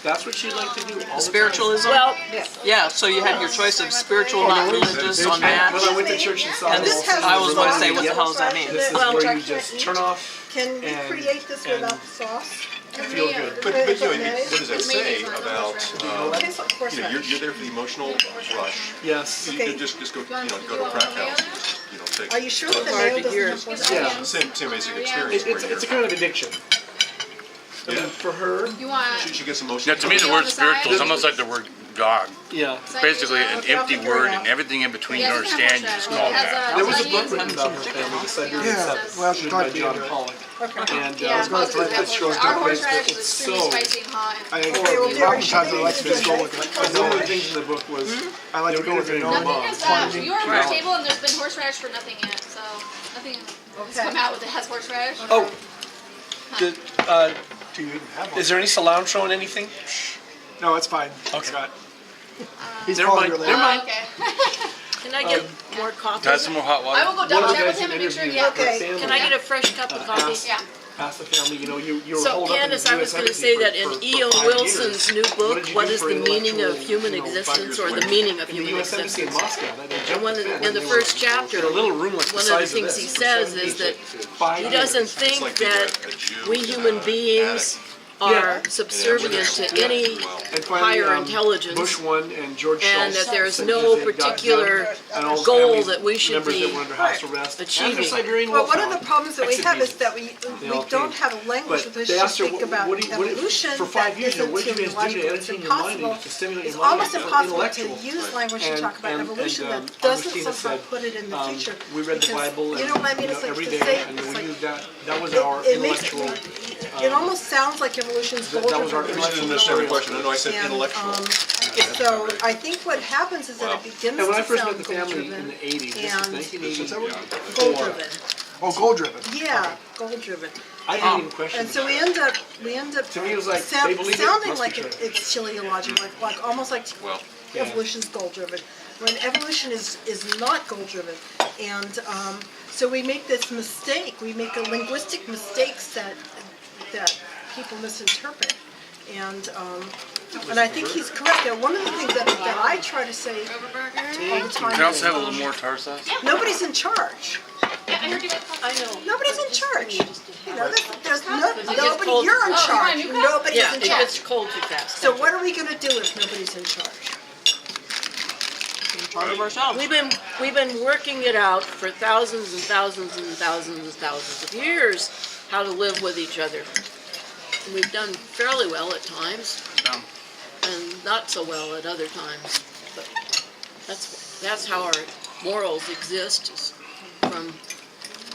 That's what she'd like to do all the time. Spiritualism? Well, Yeah, so you had your choice of spiritual, not religious on that. When I went to church and saw And the this, whole I was thing, going to say, reminded what me, the hell does that mean? This is Well, where you just turn off Can we and- create this and- without the sauce? feel good. But you know, what does that say about, Okay, so of course you know, not. you're there for the emotional rush. Yes. You could just go, go to a crack house, you know, take. Are you sure that the Hard mayo to hear. doesn't have one? Yeah. Same basic experience. where It's a you're- kind of addiction. I mean, for her, You want? She gets emotional. Yeah, to me the word spiritual is almost like the word God. yeah. It's basically an empty word, and everything in between you understand you just call it that. There was a book written about her family, The Siberian Seven, well, written by John Pollock. And Yeah, it's going to positive that shows Our that horseradish is it's extremely so. spicy and hot. I And think oftentimes I like to just go with it. One of the things in the book was I like to go with the nothing normal. has you were on our table and there's been horseradish for nothing yet, so nothing has come out with it has horseradish. Oh, is there any cilantro in anything? No, it's fine. Okay. Scott. He's Never calling mind, her never later. mind. Okay. Can I get more coffee? Got some more hot I water? will go One double of the check with guys him who and make sure. interviewed Yeah. her family Can I get a fresh cup of coffee? Yeah. asked the family, you were So holed up in Candace, the I was US going to embassy say that in for E.O. 5 Wilson's years. new book, did you What do is for the Meaning of intellectual, Human 5 Existence, years or the later? Meaning of In the Human US embassy in Existence? Moscow, that they And jumped in the first chapter, In a little room like the one of the size things this. he says is that 5 he years. doesn't think like being that a Jew we in human an beings are subservient to any And finally, higher intelligence, Bush won and George and Shultz that there's said no that it got particular done, and all the goal families, that we should members be that were under house arrest, and achieving. the Siberian Well, wolf one of the hound. problems that we have is Exhibitions. that we all don't came. have a language But with which they to asked her, speak about what do you- evolution for 5 that years, isn't what did you guys do to theological. It's entertain your mind impossible. and to stimulate It's your mind almost and impossible to intellectual? use language to talk about evolution that doesn't Augustina somehow said, put it in the future. we read the Because, Bible and, you know what I mean? It's like every to day, say, and it's we like, used that, that was our it makes intellectual, it almost sounds like evolution's that was our goal-driven. It wasn't a necessary question. No, I said And, intellectual. so I think what happens is that it begins and when I to first met sound the family in goal-driven. the 80s, this is and 1980s, Goal-driven. Oh, goal-driven. Yeah, goal-driven. I didn't even question And so it. we end up To me, it was like, they believe it, sounding must be like true. it's teleological, like almost like Well, evolution's goal-driven, when evolution is not goal-driven. And so we make this mistake, we make a linguistic mistakes that people misinterpret. And I think he's correct. And one of the things that I try to say all the time can I also is, have a little more tartar sauce? nobody's in charge. Yeah, I heard you guys. I know. Nobody's in charge. You know, there's gets nobody, cold. you're in Oh, you're charge. on Newcastle? Nobody's Yeah, in it charge. gets cold too fast. So what are we gonna do if nobody's in charge? In charge of ourselves. We've been working it out for thousands and thousands and thousands and thousands of years, how to live with each other. And we've done fairly well at times, No. and not so well at other times. But that's how our morals exist, is from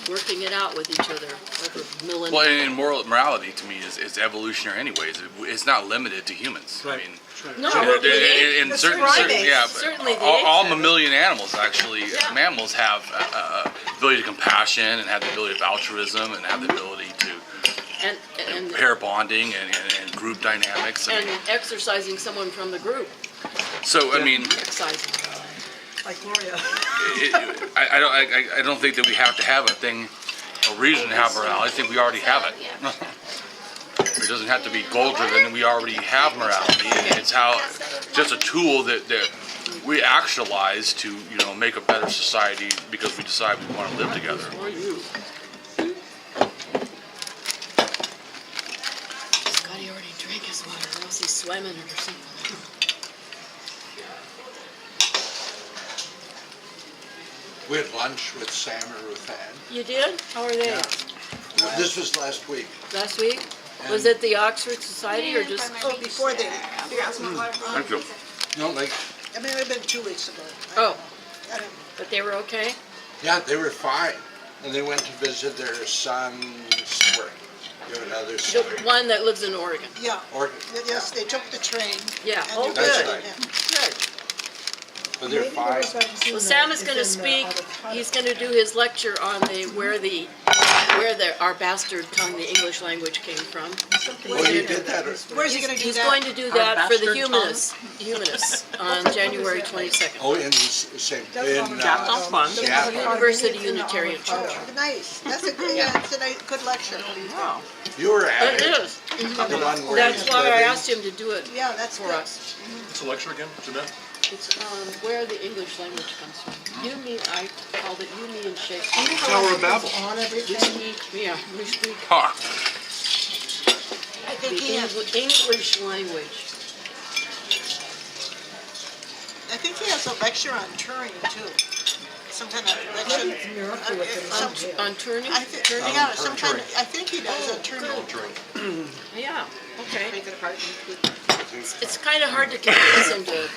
working it out with each other over millennia. Well, and morality to me is evolutionary anyways. It's not limited to humans. I mean, No, in certain, primates. yeah, Certainly the all apes. mammalian animals actually, Yeah. mammals have ability to compassion and have the ability of altruism and have the ability to and pair bonding and group dynamics. I and mean, exercising someone from the group. so I mean, Exercising. Like Gloria. I don't think that we have to have a reason to have morality. I think we already have it. It doesn't have to be goal driven. We already have morality, and it's just a tool that we actualize to make a better society because we decide we want to live together. Or you. Scotty already drank his water, or else he swam in it or something. We had lunch with Sam and Ruthann. You did? How are they? This was last week. Last week? Was it the Oxford Society or just? Oh, before they, Thank you. No, like, I mean, it had been 2 weeks ago. Oh, I don't- but they were okay? yeah, they were fine. And they went to visit their son's work. You have another The son. one that lives in Oregon. Yeah, Or, yes, they took the train. Yeah, and oh, they That's good, right. good. but they're fine. Well, Sam is gonna speak, he's gonna do his lecture on where our bastard tongue, the English language, came from. Oh, you did that? Where's he gonna do He's that? going to do Our that for the bastard humanists on January 22nd. Oh, in the same, in, That sounds fun. Seattle. University Unitarian Church. Oh, nice, that's a good, yeah, it's a nice, good lecture. Wow. You were at It it. is. The one where That's he's why I living. asked him to do it Yeah, that's for good. us. What's the lecture again, Jeanette? It's where the English language comes from. You, me, I called it you, me, and Shakespeare. Tower of Babel. On We everything. speak, yeah, we speak Huh. I think the he has, English language. I think he has a lecture on Turing too. some kind of election. On turning? Yeah, some kind of, I think he does a turning. Yeah, okay. It's kind of hard to convince him to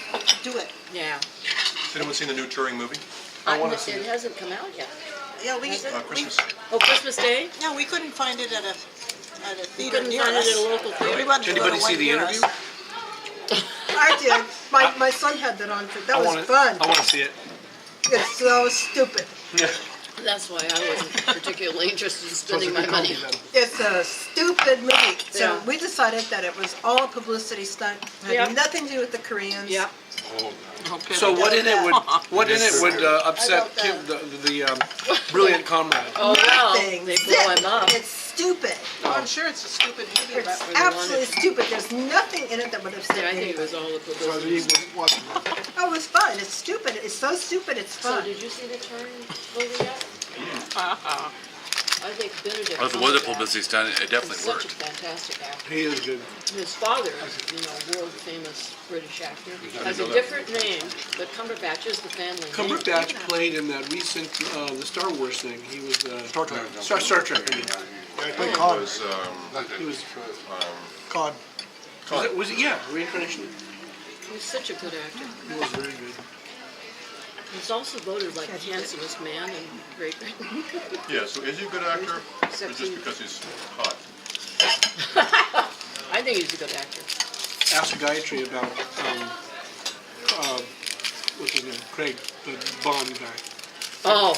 Do it. Yeah. Has anyone seen the new Turing movie? It hasn't come out yet. Yeah, we, Christmas. Oh, Christmas Day? yeah, we couldn't find it at a You theater couldn't near find it us. at a local theater? We wanted to go to one near us. I did. My son had that on. That was fun. I want to see it. It's so stupid. That's why I wasn't particularly interested in spending my money. It's a stupid movie. So Yeah. we decided that it was all a publicity stunt. It had Yep. nothing to do with the Koreans. Yeah. So what in it would upset Kim, the brilliant comrade? Oh, well, Nothing. they blow him up. It's stupid. Well, I'm sure it's a stupid movie, It's but absolutely stupid. There's nothing in it that would have Yeah, said I think it anybody. was all the So publicity. he was watching. Oh, it was fun. It's stupid. It's so stupid. It's So fun. did you see the Turn movie yet? I think Benedict Well, if it was a Cumberbatch publicity stunt, it is definitely such a worked. fantastic actor. He is good. His father is, world famous British actor. Has a different name, but Cumberbatch is the family name. Cumberbatch played in that recent the Star Wars thing. He was Star Trek. Star Trek. I mean. I think it was, He was Cod. was it? Yeah, reincarnation. He's such a good actor. He was very good. He's also voted like the handsomest man in Great Britain. yeah, so is he a good actor? Or Except just he- because he's hot? I think he's a good actor. Ask Gayatri about what's his name? Craig, the Bond guy. Oh,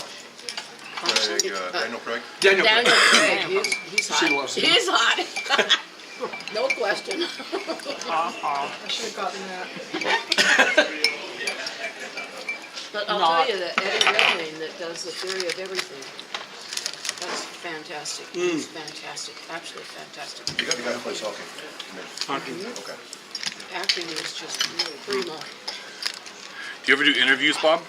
Craig, Daniel Craig? Daniel Daniel Craig. Craig, he's She hot. loves him. He's hot. No question. I should have gotten that. But I'll tell you that Eddie Redmayne that does The Theory of Everything, that's fantastic. He's fantastic, absolutely fantastic. You got the guy who plays hockey. Okay. Acting is just really primo. Do you ever do interviews, Bob?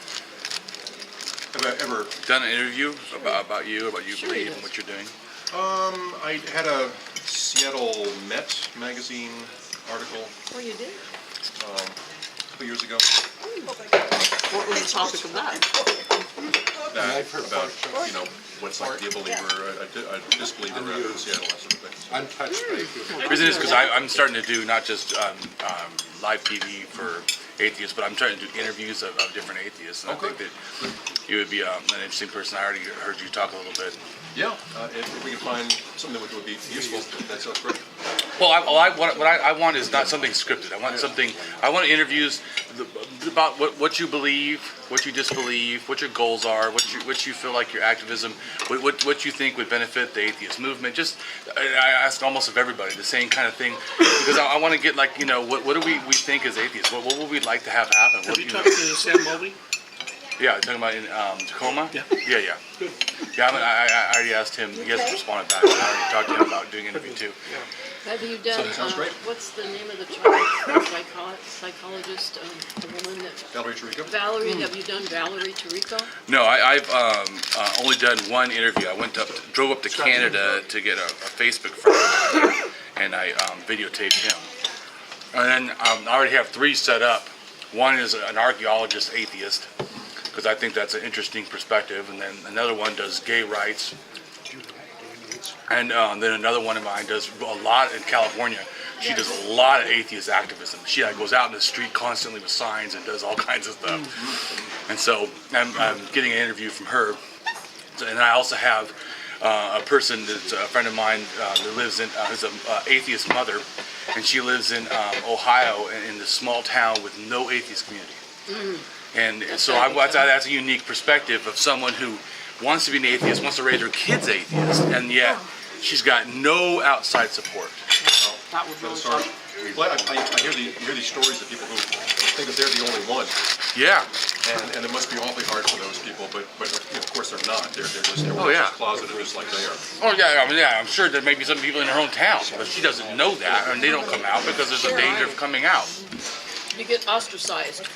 Have I ever? Done an interview about you Sure believe he and what you're doing? I had a Seattle Met magazine article Oh, you did? a couple years ago What was the topic of that? that about, what's like to be a believer, a disbeliever in Seattle, that sort of thing. Untouched by The reason is because I'm starting to do not just live TV for atheists, but I'm trying to do interviews of different atheists. And I think that you would be an interesting person. I already heard you talk a little bit. Yeah, if we can find something that would be useful, that sounds great. Well, what I want is not something scripted. I want interviews about what you believe, what you disbelieve, what your goals are, what you feel like your activism, what you think would benefit the atheist movement. Just I ask almost of everybody the same kind of thing because I want to get like what do we think as atheists? What would we like to have happen? Have you talked to Sam Mulvey? Yeah, talking about in Tacoma? Yeah. Yeah. Good. Yeah, I already asked him. He hasn't responded back. I already talked to him about doing an interview too. Have you done, sounds great. what's the name of the child psychologist, the woman that... Valerie Tirico? Valerie, have you done Valerie Tirico? No, I've only done one interview. I drove up to Canada to get a Facebook friend, and I videotaped him. And then I already have 3 set up. One is an archaeologist atheist, because I think that's an interesting perspective, and then another one does gay rights, and then another one of mine does a lot in California. She does a lot of atheist activism. She goes out in the street constantly with signs and does all kinds of stuff. And so I'm getting an interview from her. And I also have a person that's a friend of mine that lives in, who's an atheist mother, and she lives in Ohio in this small town with no atheist community. And so that's a unique perspective of someone who wants to be an atheist, wants to raise her kids atheist, and yet she's got no outside support. That would really Sorry. Well, I hear these stories of people who think that they're the only one, Yeah. and it must be awfully hard for those people. But of course they're not. They're just closeted just like they are. Oh yeah, I'm sure there may be some people in her own town, but she doesn't know that, and they don't come out because there's a danger of coming out. You get ostracized.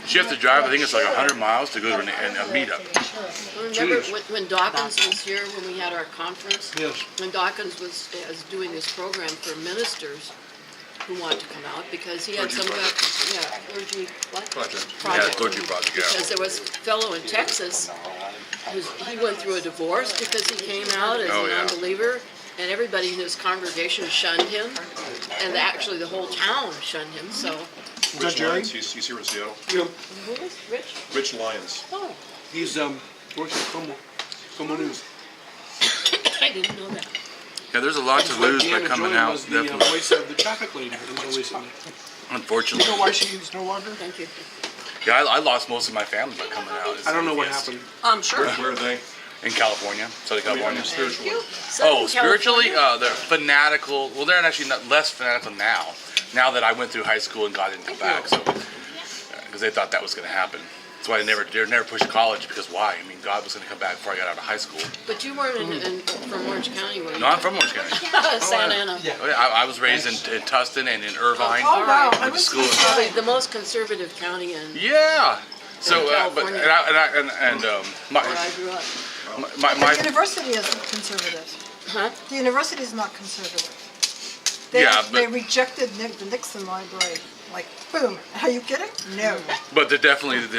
She has to drive, I think it's like 100 miles to go to a meetup. Remember when Dawkins was here, when we had our conference? Yes. When Dawkins was doing this program for ministers, who wanted to come out because he had some clergy Project. Yeah, clergy project, yeah. Because there was a fellow in Texas he went through a divorce because he came out as a non-believer, and everybody in his congregation shunned him, and actually the whole town shunned him. So. Rich Lyons, he's here in Seattle. Yeah. Who is Rich? Rich Lyons. Oh. He's works at Como News. I didn't know that. Yeah, there's a lot to lose by coming out. Was the voice of the traffic lady until recently. Unfortunately. You know why she's no longer? Thank you. Yeah, I lost most of my family by coming out. I don't know what happened. I'm sure. Where are they? In California, Southern California. Spiritually. Oh, spiritually, they're fanatical. Well, they're actually not less fanatical now. Now that I went through high school and God didn't come back, so because they thought that was going to happen. That's why they never pushed college, because why? I mean, God was going to come back before I got out of high school. But you weren't from Orange County, were you? No, I'm from Orange County. Santa Ana. Yeah. I was raised in Tustin and in Irvine. Oh, wow. Went to school. Probably the most conservative county in Yeah. So, but California. my where I grew up. my The university isn't conservative. Huh? The university is not conservative. They rejected the Nixon library. Like, boom. Are you kidding? No. But the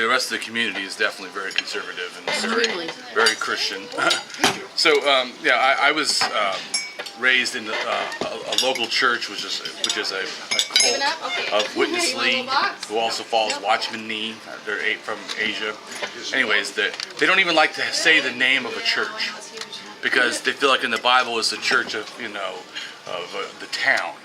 rest of the community is definitely very conservative and Extremely. very Christian. So I was raised in a local church, which is a cult of Witness Lee, who also follows Watchman Nee. They're from Asia. Anyways, they don't even like to say the name of a church because they feel like in the Bible it's the church of the town,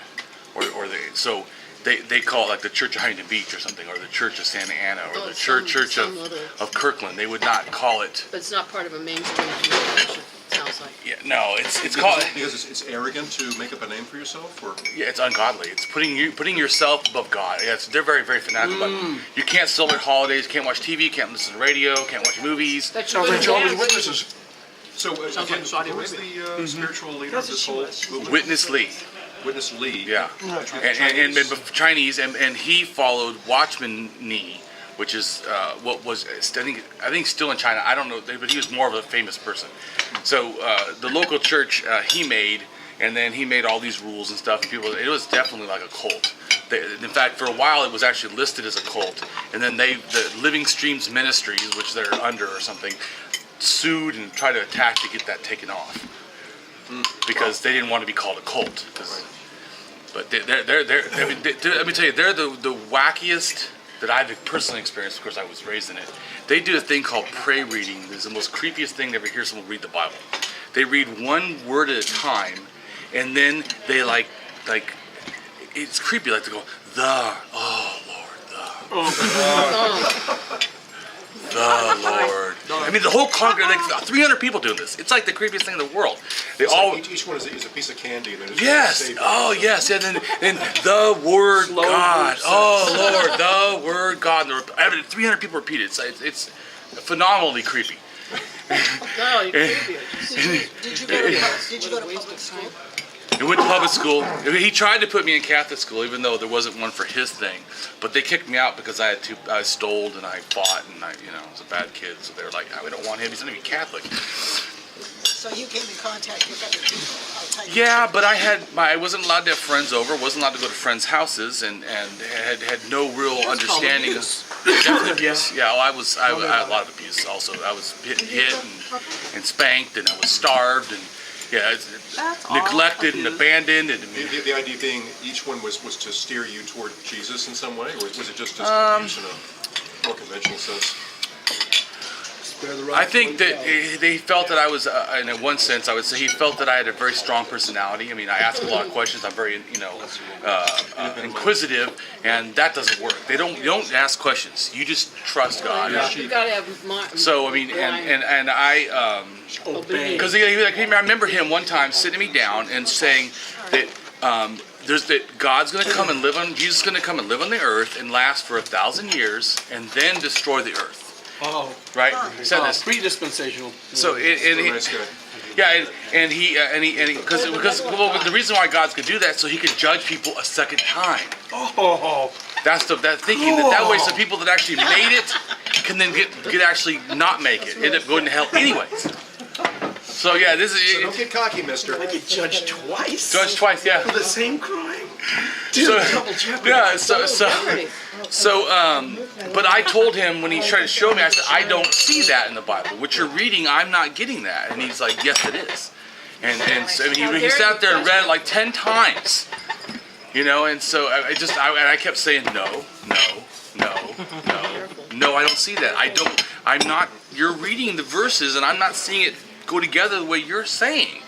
so. They call it like the Church of Huntington Beach or something, or the Church of Santa Ana, or the Church of Kirkland. They would not call it. But it's not part of a mainstream denomination, it sounds like. Yeah, no, it's called. Because it's arrogant to make up a name for yourself, or Yeah, it's ungodly. It's putting yourself above God. Yeah, they're very, very fanatical. But you can't celebrate holidays, can't watch TV, can't listen to radio, can't watch movies. That's Sounds like Jehovah's Witnesses. so. Again, who was the spiritual leader of this whole movement? Witness Lee. Witness Lee. Yeah, and Chinese, and he followed Watchman Nee, which is what was I think still in China. I don't know, but he was more of a famous person. So the local church he made, and then he made all these rules and stuff. And it was definitely like a cult. In fact, for a while it was actually listed as a cult, and then the Living Streams Ministries, which they're under or something, sued and tried to attack to get that taken off. Because they didn't want to be called a cult. But let me tell you, they're the wackiest that I've personally experienced. Of course, I was raised in it. They do a thing called pray reading. It's the most creepiest thing to ever hear someone read the Bible. They read one word at a time, and then they like it's creepy. Like they go, the Lord. I mean, the whole congregation, like 300 people doing this. It's like the creepiest thing in the world. They all. Each one is a piece of candy. And then Yes. Oh, yes. And then the Word God. Oh, Lord, the Word God. 300 people repeat it. It's phenomenally creepy. No, you're creepy. Did you go to public school? He went to public school. He tried to put me in Catholic school, even though there wasn't one for his thing. But they kicked me out because I stole and I fought and I was a bad kid. So they were like, we don't want him. He's going to be Catholic. So you came in contact with other people. Yeah, but I wasn't allowed to have friends over. Wasn't allowed to go to friends' houses, and had no real understanding. Definitely abuse. Yeah, I had a lot of abuse. Also, I was hit and spanked, and I was starved and. Yeah, it's neglected and abandoned. And the idea being each one was to steer you toward Jesus in some way, or was it just abuse in a more conventional sense? I think that they felt that I was, in one sense, I would say he felt that I had a very strong personality. I mean, I ask a lot of questions. I'm very, inquisitive, and that doesn't work. You don't ask questions. You just trust God. You gotta have. So I mean, and I, because I remember him one time sitting me down and saying that God's going to come and live on, Jesus is going to come and live on the earth and last for 1,000 years and then destroy the earth. Oh, right. He said this. Pre-dispensational. So because the reason why God's could do that so He could judge people a second time. Oh. That's that thinking that way, so people that actually made it can then get actually not make it, end up going to hell anyways. So yeah, this is. So don't get cocky, mister. I get judged twice. Judged twice, yeah. For the same crime. But I told him when he tried to show me, I said, I don't see that in the Bible. What you're reading, I'm not getting that. And he's like, yes, it is. And so he sat there and read it like 10 times. And so I kept saying, no, I don't see that. You're reading the verses and I'm not seeing it go together the way you're saying.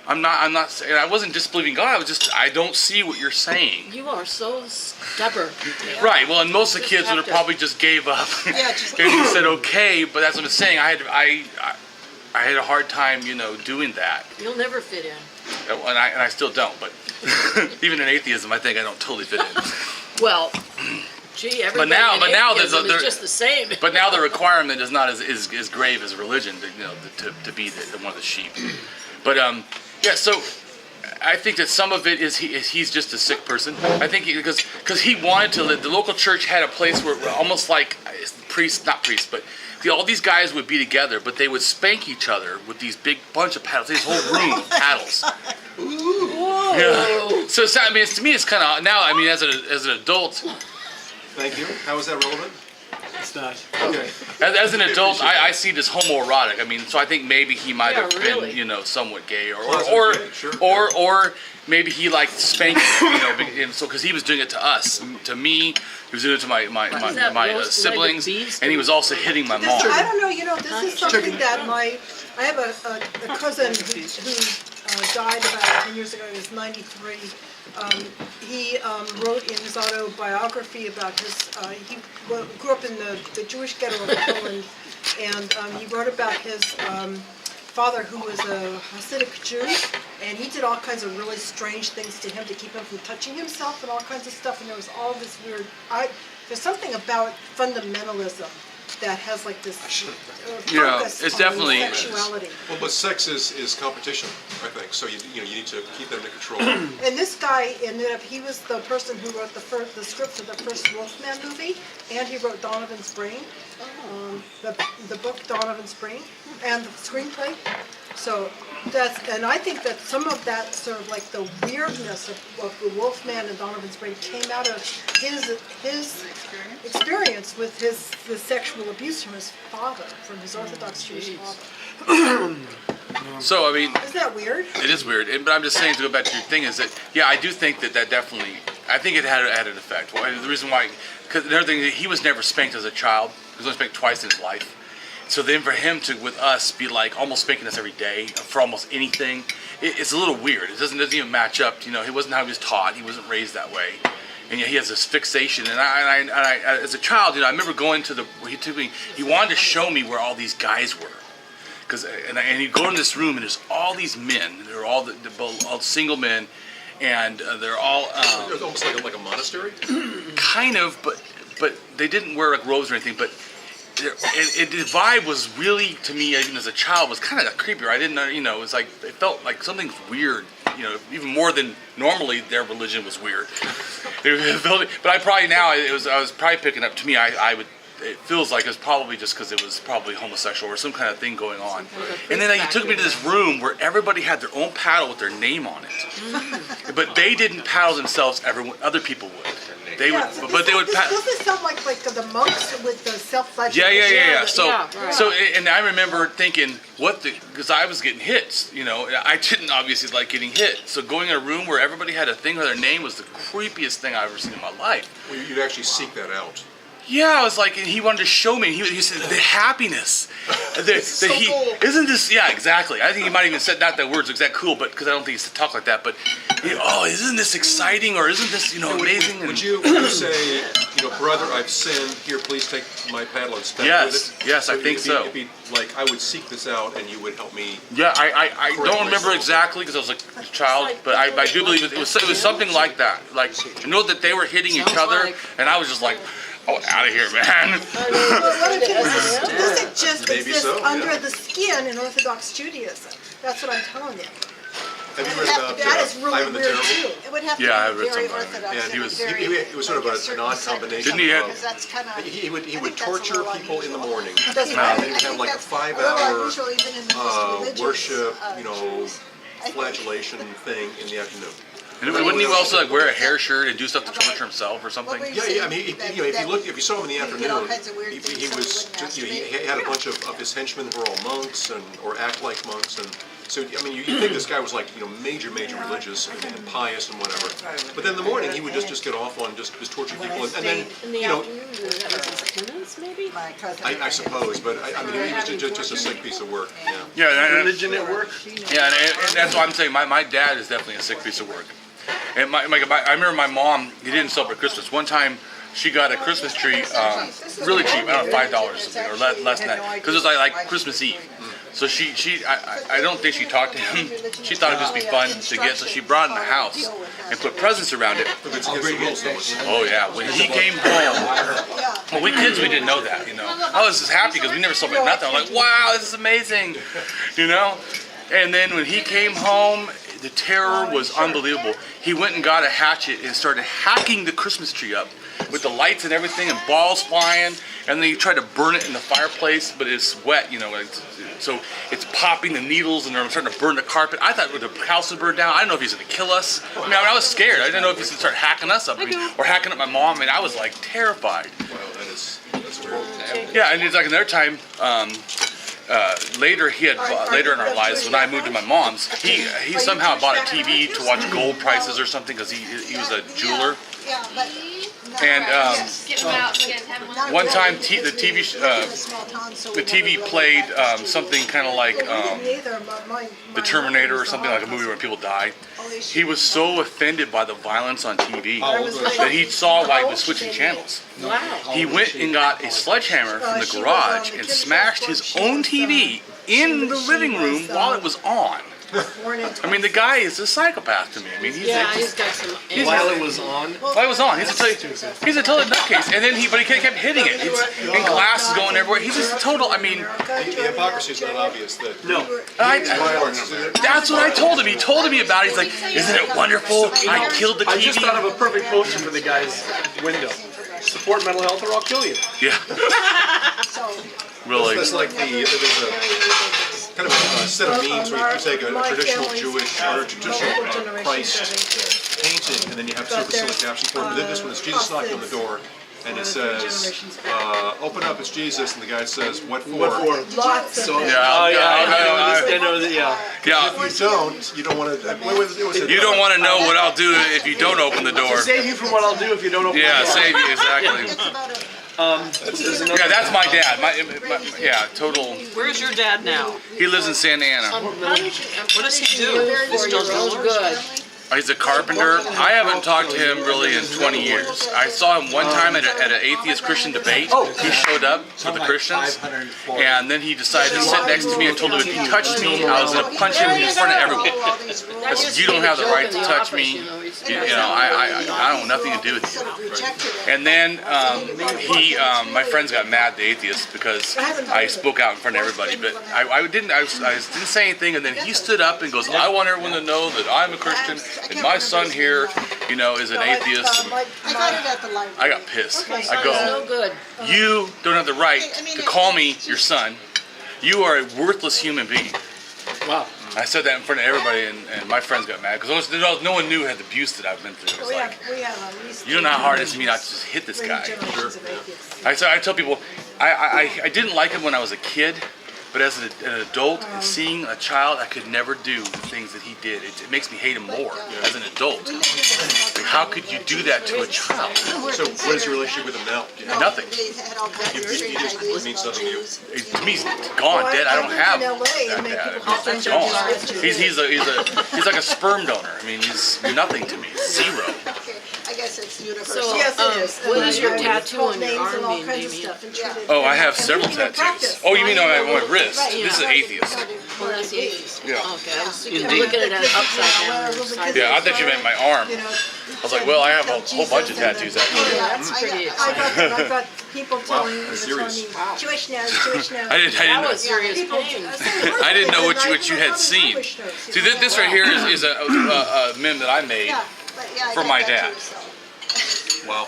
I'm not, and I wasn't disbelieving God, I don't see what you're saying. You are so stubborn. Right, well, and most of the kids would have probably just gave up. They said, okay, but that's what I'm saying. I had a hard time, doing that. You'll never fit in. And I still don't, but even in atheism, I think I don't totally fit in. Well, gee, everybody in atheism is just the same. But now the requirement is not as grave as religion, to be one of the sheep. But so I think that some of it is he's just a sick person. I think because he wanted to live. The local church had a place where almost like but all these guys would be together, but they would spank each other with these big bunch of paddles. This whole room of paddles. Whoa. Yeah. So to me, it's kind of now. As an adult. Thank you. How is that relevant? It's not. Okay. As an adult, I see this homoerotic. So I think maybe he might have been, somewhat gay, or maybe he liked spanking, so because he was doing it to us, to me, he was doing it to my siblings, and he was also hitting my mom. I don't know. This is something that I have a cousin who died about 10 years ago. He was 93. He wrote in his autobiography about he grew up in the Jewish ghetto of Poland, and he wrote about his father, who was a Hasidic Jew, and he did all kinds of really strange things to him to keep him from touching himself and all kinds of stuff, and there was all this weird, there's something about fundamentalism that has like this focus it's on definitely sexuality. Well, but sex is competition, I think. So you need to keep them in control. And this guy ended up, he was the person who wrote the script for the first Wolfman movie, and he wrote Donovan's Brain, the book Donovan's Brain, and the screenplay. So and I think that some of that sort of like the weirdness of the Wolfman and Donovan's Brain came out of his experience with his sexual abuse from his father, from his Orthodox Jewish father. So isn't that weird? It is weird, but I'm just saying, to go back to your thing, is that I do think that definitely, I think it had an effect. Well, the reason why, because another thing, he was never spanked as a child. He was only spanked twice in his life. So then for him to, with us, be like almost spanking us every day for almost anything, it's a little weird. It doesn't even match up. It wasn't how he was taught. He wasn't raised that way. And yet he has this fixation. And I as a child, I remember going to he wanted to show me where all these guys were. And he'd go in this room and there's all these men. They're all all single men. And they're all... It was almost like a monastery? Kind of, but they didn't wear like robes or anything, but... the vibe was really, to me, even as a child, was kind of creepier. I didn't know, it was like, it felt like something's weird, even more than normally their religion was weird. But I probably now, I was probably picking up, to me, it feels like it was probably just because it was probably homosexual or some kind of thing going on. And then he took me to this room where everybody had their own paddle with their name on it. But they didn't paddle themselves, other people would. They would paddle. Doesn't it sound like the monks with the self-flagellation? Yeah. So and I remember thinking, because I was getting hits, I didn't obviously like getting hit. So going in a room where everybody had a thing where their name was the creepiest thing I've ever seen in my life. Well, you'd actually seek that out. Yeah, I was like, and he wanted to show me. He said the happiness. Cool. Isn't this? Yeah, exactly. I think he might even said not the words exact cool, but because I don't think he used to talk like that. But isn't this exciting, or isn't this amazing? Would you say, brother, I've sinned. Here, please take my paddle and spank with it? Yes, I think so. It'd be like I would seek this out, and you would help me. Yeah, I don't remember exactly because I was a child, but I do believe it was something like that. Like that they were hitting each other, and I was just like. Oh, out of here, man. Doesn't just exist under the skin in Orthodox Judaism. That's what I'm telling you. Have you read about that is really Ivan the weird Terrible? too. It would have to be very Orthodox. Yeah, he was sort of an odd combination. Didn't he have? He would torture people in the morning. That's right. And he would have like a 5-hour worship, flagellation thing in the afternoon. And wouldn't he also like wear a hair shirt and do stuff to torture himself or something? Yeah. I mean, if you saw him in the afternoon, he was just, he had a bunch of his henchmen who were all monks or act like monks, and so I mean, you think this guy was like major religious and pious and whatever. But then in the morning he would just get off on just torture people, and then maybe. I suppose, but I mean, he was just a sick piece of work. Yeah, religion at work. Yeah, and that's what I'm saying. My dad is definitely a sick piece of work. And I remember my mom, he didn't celebrate Christmas. One time, she got a Christmas tree, really cheap, I don't know, $5 or something, or less than that, because it was like Christmas Eve. So I don't think she talked to him. She thought it would just be fun to get, so she brought it in the house and put presents around it. Oh yeah, when he came home, well, we kids, we didn't know that, I was just happy because we never celebrated nothing. I was like, wow, this is amazing, And then when he came home, the terror was unbelievable. He went and got a hatchet and started hacking the Christmas tree up with the lights and everything and balls flying, and then he tried to burn it in the fireplace, but it's wet, so it's popping the needles and they're starting to burn the carpet. I thought the house would burn down. I didn't know if he was going to kill us. I mean, I was scared. I didn't know if he was going to start hacking us up or hacking up my mom, and I was like terrified. Wow, that's weird. Yeah, and it's like another time, later in our lives, when I moved to my mom's, he somehow bought a TV to watch gold prices or something because he was a jeweler. And one time the TV played something kind of like The Terminator or something, like a movie where people died. He was so offended by the violence on TV that he saw why he was switching channels. Wow. He went and got a sledgehammer from the garage and smashed his own TV in the living room while it was on. I mean, the guy is a psychopath to me. I mean, he's got some. While it was on. While it was on, he's a total nutcase. And then but he kept hitting it. And glass is going everywhere. He's just a total. I mean, the hypocrisy is not obvious. That's what I told him. He told me about it. He's like, "Isn't it wonderful? I killed the TV." I just thought of a perfect poster for the guy's window. Support mental health or I'll kill you. Yeah. Really. That's like there's a kind of a set of memes where you take a traditional Jewish or traditional Christ painting, and then you have sort of a silly caption for it. But then this one is Jesus knocking on the door, and it says, "Open up, it's Jesus," and the guy says, "What for?" What for? Lots of I know that. Yeah. If you don't want to. You don't want to know what I'll do if you don't open the door. To save you from what I'll do if you don't open the door. Yeah, save you, exactly. That's my dad. Total. Where's your dad now? He lives in Santa Ana. What does he do? Is he still good? He's a carpenter. I haven't talked to him really in 20 years. I saw him one time at an atheist Christian debate. He showed up with the Christians, and then he decided to sit next to me and told him if he touched me, I was going to punch him in front of everyone. I said, "You don't have the right to touch me. I don't want nothing to do with you." And then my friends got mad at the atheists because I spoke out in front of everybody, but I didn't say anything. And then he stood up and goes, "I want everyone to know that I'm a Christian. And my son here, is an atheist." And I got pissed. I go, "You don't have the right to call me your son. You are a worthless human being." Wow. I said that in front of everybody, and my friends got mad because no one knew the abuse that I've been through. It was like, you don't know how hard it is for me not to just hit this guy. I tell people, I didn't like him when I was a kid. But as an adult, seeing a child, I could never do the things that he did. It makes me hate him more as an adult. Like, how could you do that to a child? So what is your relationship with him now? Nothing. It means nothing to you. To me, he's gone, dead. I don't have that dad. He's gone. He's like a sperm donor. I mean, he's nothing to me. Zero. I guess it's universal. So, what does your tattoo on your arm mean, Damien? Oh, I have several tattoos. Oh, you mean on my wrist? This is atheist. Well, that's the atheist. Yeah. Okay, I was looking at it upside down. Yeah, I thought you meant my arm. I was like, well, I have a whole bunch of tattoos actually. That's pretty exciting. I've got people telling me, Jewish now. I didn't That know. was serious pain. I didn't know what you had seen. See, this right here is a meme that I made for my dad. Wow.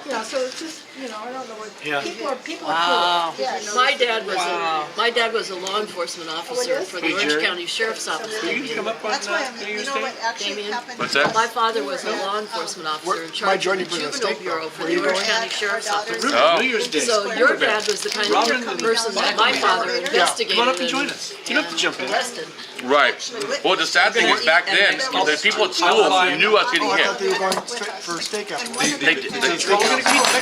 Yeah, so it's just you know, I don't know what, Yeah. people are cool. Yes. My dad was a law enforcement officer for the Hey, Orange Jerry. County Sheriff's Office. You can come up on That's why I'm, New you Year's know Day? what actually Damien? happened? What's that? My father was a law enforcement officer in My charge of journey the for the juvenile state, bureau for where the you Orange going? County Sheriff's Office. Oh. New Year's Day. So your dad was the kind Robin, of person that my father investigated Come on up and join and us. You don't have to jump in. arrested. Right. Well, the sad thing is back then, the people at school knew I was getting Oh, I hit. thought they were going straight for steak after.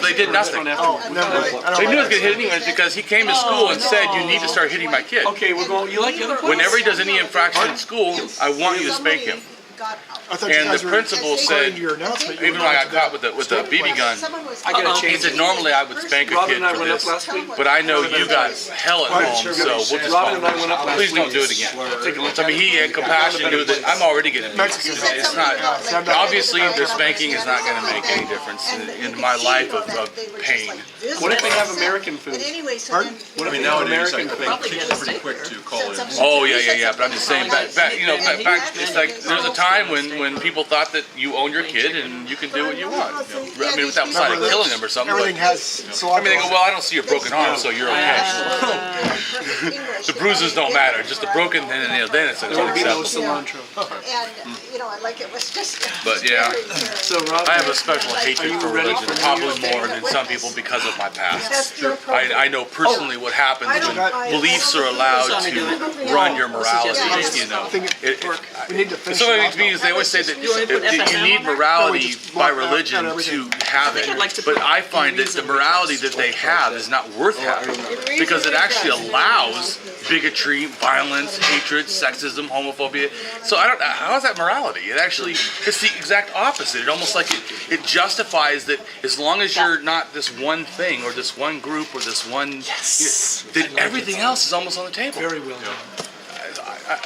They did nothing. Oh, never mind. They knew I was getting hit anyways because he came to school and said, you need to start hitting my kid. Okay, we're going, you like the other place? Whenever he does any infraction in school, I want you to spank him. I thought you And guys the were principal going said, to your announcement. even when I got caught with a BB gun, I gotta he change said it. normally I would spank a Robin kid and I for went up this, last week. but I know you got hell at home, so we'll just Robin and I went up follow. last Please week. don't do it again. Take a look I at mean, he had compassion to do it. I'm already getting beat. Mexican. It's not, obviously the spanking is not gonna make any difference in my life of pain. What if they have American food? Pardon? I mean, nowadays, I think Probably kids get are a pretty steak quick or- to call in. Oh, yeah, but I'm just saying, back, it's like, there's a time when people thought that you own your kid and you can do what you want. I mean, without killing them or something, but, Everything has I mean, they go, cilantro. well, I don't see your broken arm, so you're okay. The bruises don't matter, just the broken, then it's There would be no unacceptable. cilantro. And, you know, like it was just. But yeah, So Rob, I have a special hatred you for ready religion, for New probably Year's Day? more than some people because of my past. That's your problem. I know personally what happens I don't- when I- beliefs are allowed to run your morality, you know. we need to finish Some of it the means they always say that You wanna put you FSM need on there? morality just by mark out religion everything. to have it, I'd like to but put I find that the morality that they have is not worth having because it actually allows bigotry, violence, hatred, sexism, homophobia. So I don't. How is that morality? It's the exact opposite. It almost like it justifies that as long as you're not this one thing or this one group or this one, that everything else is almost on the table. very well done.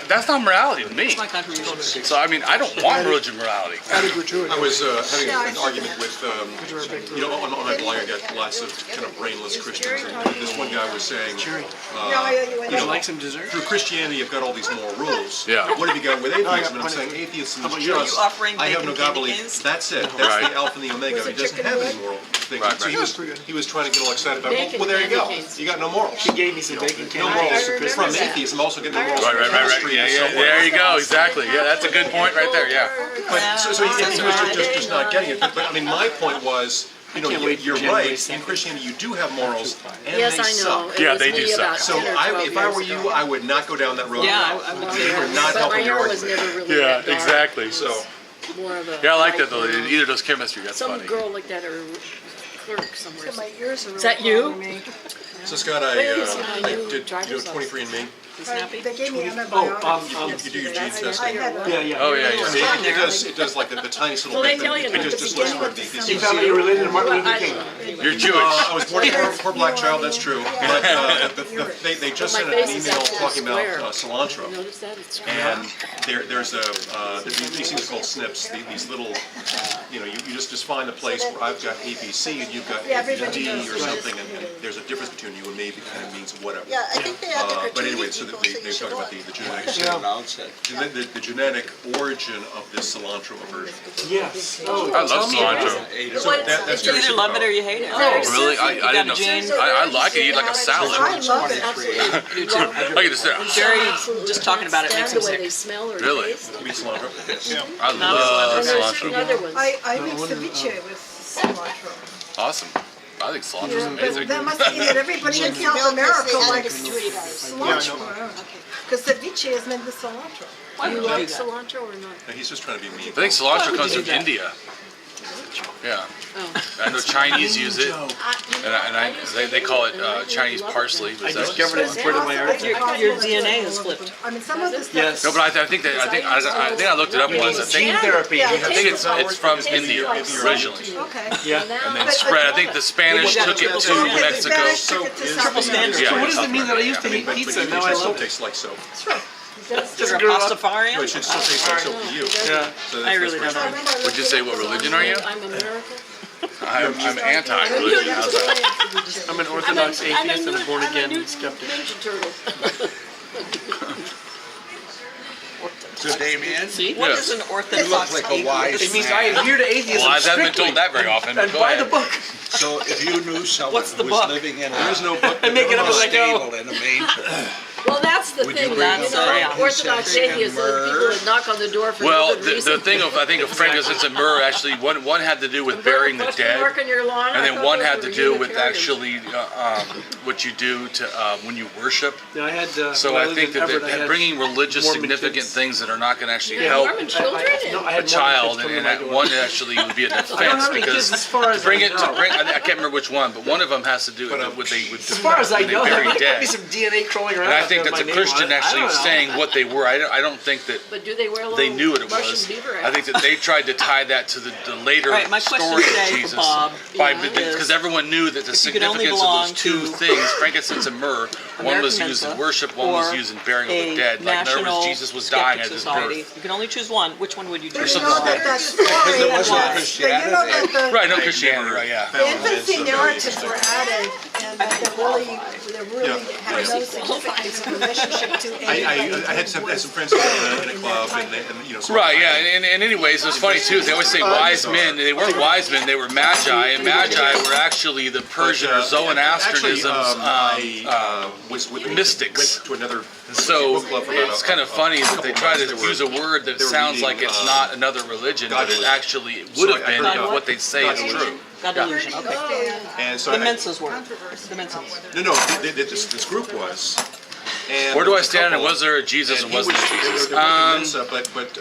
That's not morality to me. My contribution. So I mean, I don't want religion morality. Added gratuity. I was having an argument with, on my blog, I got lots of kind of brainless Christians, and this one guy was saying, Would you like some dessert? through Christianity, you've got all these moral rules. Yeah. What have you got with atheism? And I'm saying atheism is Are you just, offering I have no bacon God candy belief. canes? That's it. That's Right. the alpha and the omega. He doesn't have any moral things. Right, So right. he was trying to get all excited about, Bacon well, there you go. candy canes. You got no morals. She gave me some bacon No candy. morals. remember From that. atheism, also getting no morals. Right. Chemistry Yeah, and yeah. so on. There you go. Exactly. Yeah, that's a good point right there. Yeah. But so he was just not getting it. But I mean, my point was, can't wait for you're January right. 2nd. In Christianity, you do have morals, and Yes, they I know. suck. It Yeah, was they me do suck. about So 10 or 12 if I were years you, ago. I would not go down that road. Yeah, at all. I would You are not But my helping your hair was argument. never really Yeah, that dark. exactly. So More of a Yeah, I like that light though. brown. Either does chemistry. That's Some funny. girl like that or clerk somewhere. My ears are Is that really you? bothering me. So Scott, I did 23andMe. They gave me You antibiotics. do your gene testing. I had a- Yeah. Oh yeah, I yeah. mean, it does like the tiniest little Well, they bit. tell you It at the just looks beginning for of the December. You found out you're related to Martin Luther King. You're Jewish. I was born a poor black child, that's true. But they just sent an email talking about cilantro. Notice that? It's And there's these things called SNPs, these little, you just find a place where I've got ABC and you've got everybody D knows or what something, and there's a difference between you and me that kind of means whatever. Yeah, I think they had the But anyway, gratuity so people, they so you should talk about know. the genetics, the genetic origin of this cilantro aversion. Yes. I love cilantro. So that's You very either love it or you hate it. Really? I got didn't a gene. know. I could eat like a salad. I love it. I could just Jerry just talking about it makes him the way sick. they smell or Really? taste. You mean cilantro? I love And there's certain cilantro. other ones. I make ceviche with cilantro. Awesome. I think cilantro is But amazing. that must mean that everybody in South America likes cilantro. Yeah, Because ceviche is made with cilantro. Do you like cilantro or not? He's just trying to be mean. I think cilantro comes from India. Yeah. I know Chinese use it, and they call it Chinese parsley. I discovered it in Puerto Vallarta. Your DNA is flipped. I mean, some of the stuff. Yes. No, but I think I looked it up once. I think Therapy. I think it's from India originally, Okay. Yeah. and then spread. I think the Spanish took it to Mexico. Soap is standard. Yeah, So what does yeah, it mean that I used to hate but pizza? it Now I still love it. tastes like soap. You're a No, pastafarian? it should still taste like soap to you. Yeah. So I really don't know. Would you say what religion are you? I'm American. I'm anti-religion. How's that? I'm an Orthodox atheist and a born I'm a again new skeptic. Ninja Turtle. So Damien, See? What is an orthodox like a wise It means I adhere to atheism Well, I haven't been strictly. told that very often. And Go buy the ahead. book. So if you knew someone What's the who was book? living in There is no book. I make it up a as I go. stable in a manger, Well, that's the Would you thing, bring you up know, that Orthodox chicken atheists, those people that knock on the door for Well, no good reason. the thing of I think of frankincense and myrrh actually one had to do with burying the dead, Mark on your lawn, and I then thought one those had were to do with Unitarians. actually what you do to when you worship. Yeah, I had. So when I lived think in that Everett, I had bringing religious Mormon significant kids. things that are not going to actually Yeah, help Mormon children? No, I a had child, Mormon kids and come to my door. one actually would be a I don't defense have any kids because as far as to bring I it know. to bring I can't remember which one, but one of them has to do with they would As far as I when they know, there bury might dead. be some DNA crawling around. And I out think there that's with a my name Christian on it. I actually don't know. saying what they were. I don't think that But do they wear little they knew what it Russian was. beaver I think that they tried to tie that to the later All right, my question story of today for Jesus, Bob because everyone knew that the if you could only significance of belong those two to things, frankincense and myrrh, one was American used in Mensa worship, one was or used in burying of a the dead. Like in other national words, Jesus was dying skeptic at his society. birth. You can only choose one. Which one would you But choose? you know that that story, there wasn't but you know Christianity. that the Right, no Christianity, right? Yeah. the infancy narratives were added, and that they really have no significance in relationship to anybody. I had some friends in a club, and you know. so Right, yeah, and anyways, it's funny too. They always say wise men. They weren't wise men; they were magi, and magi were actually the Persian or Zoroastrianism's mystics. Went to another So book club for about it's kind of funny that they try to use a word that they were sounds reading, like it's not another religion, but it Godly. actually would have So I been heard, if what they say is true. God delusion. Okay. And so The I, Mensa's word. The Mensa's. no, this group was. And Where do I there was a stand? And couple, was there a Jesus and he wasn't was- there a Jesus? there was Mensa, but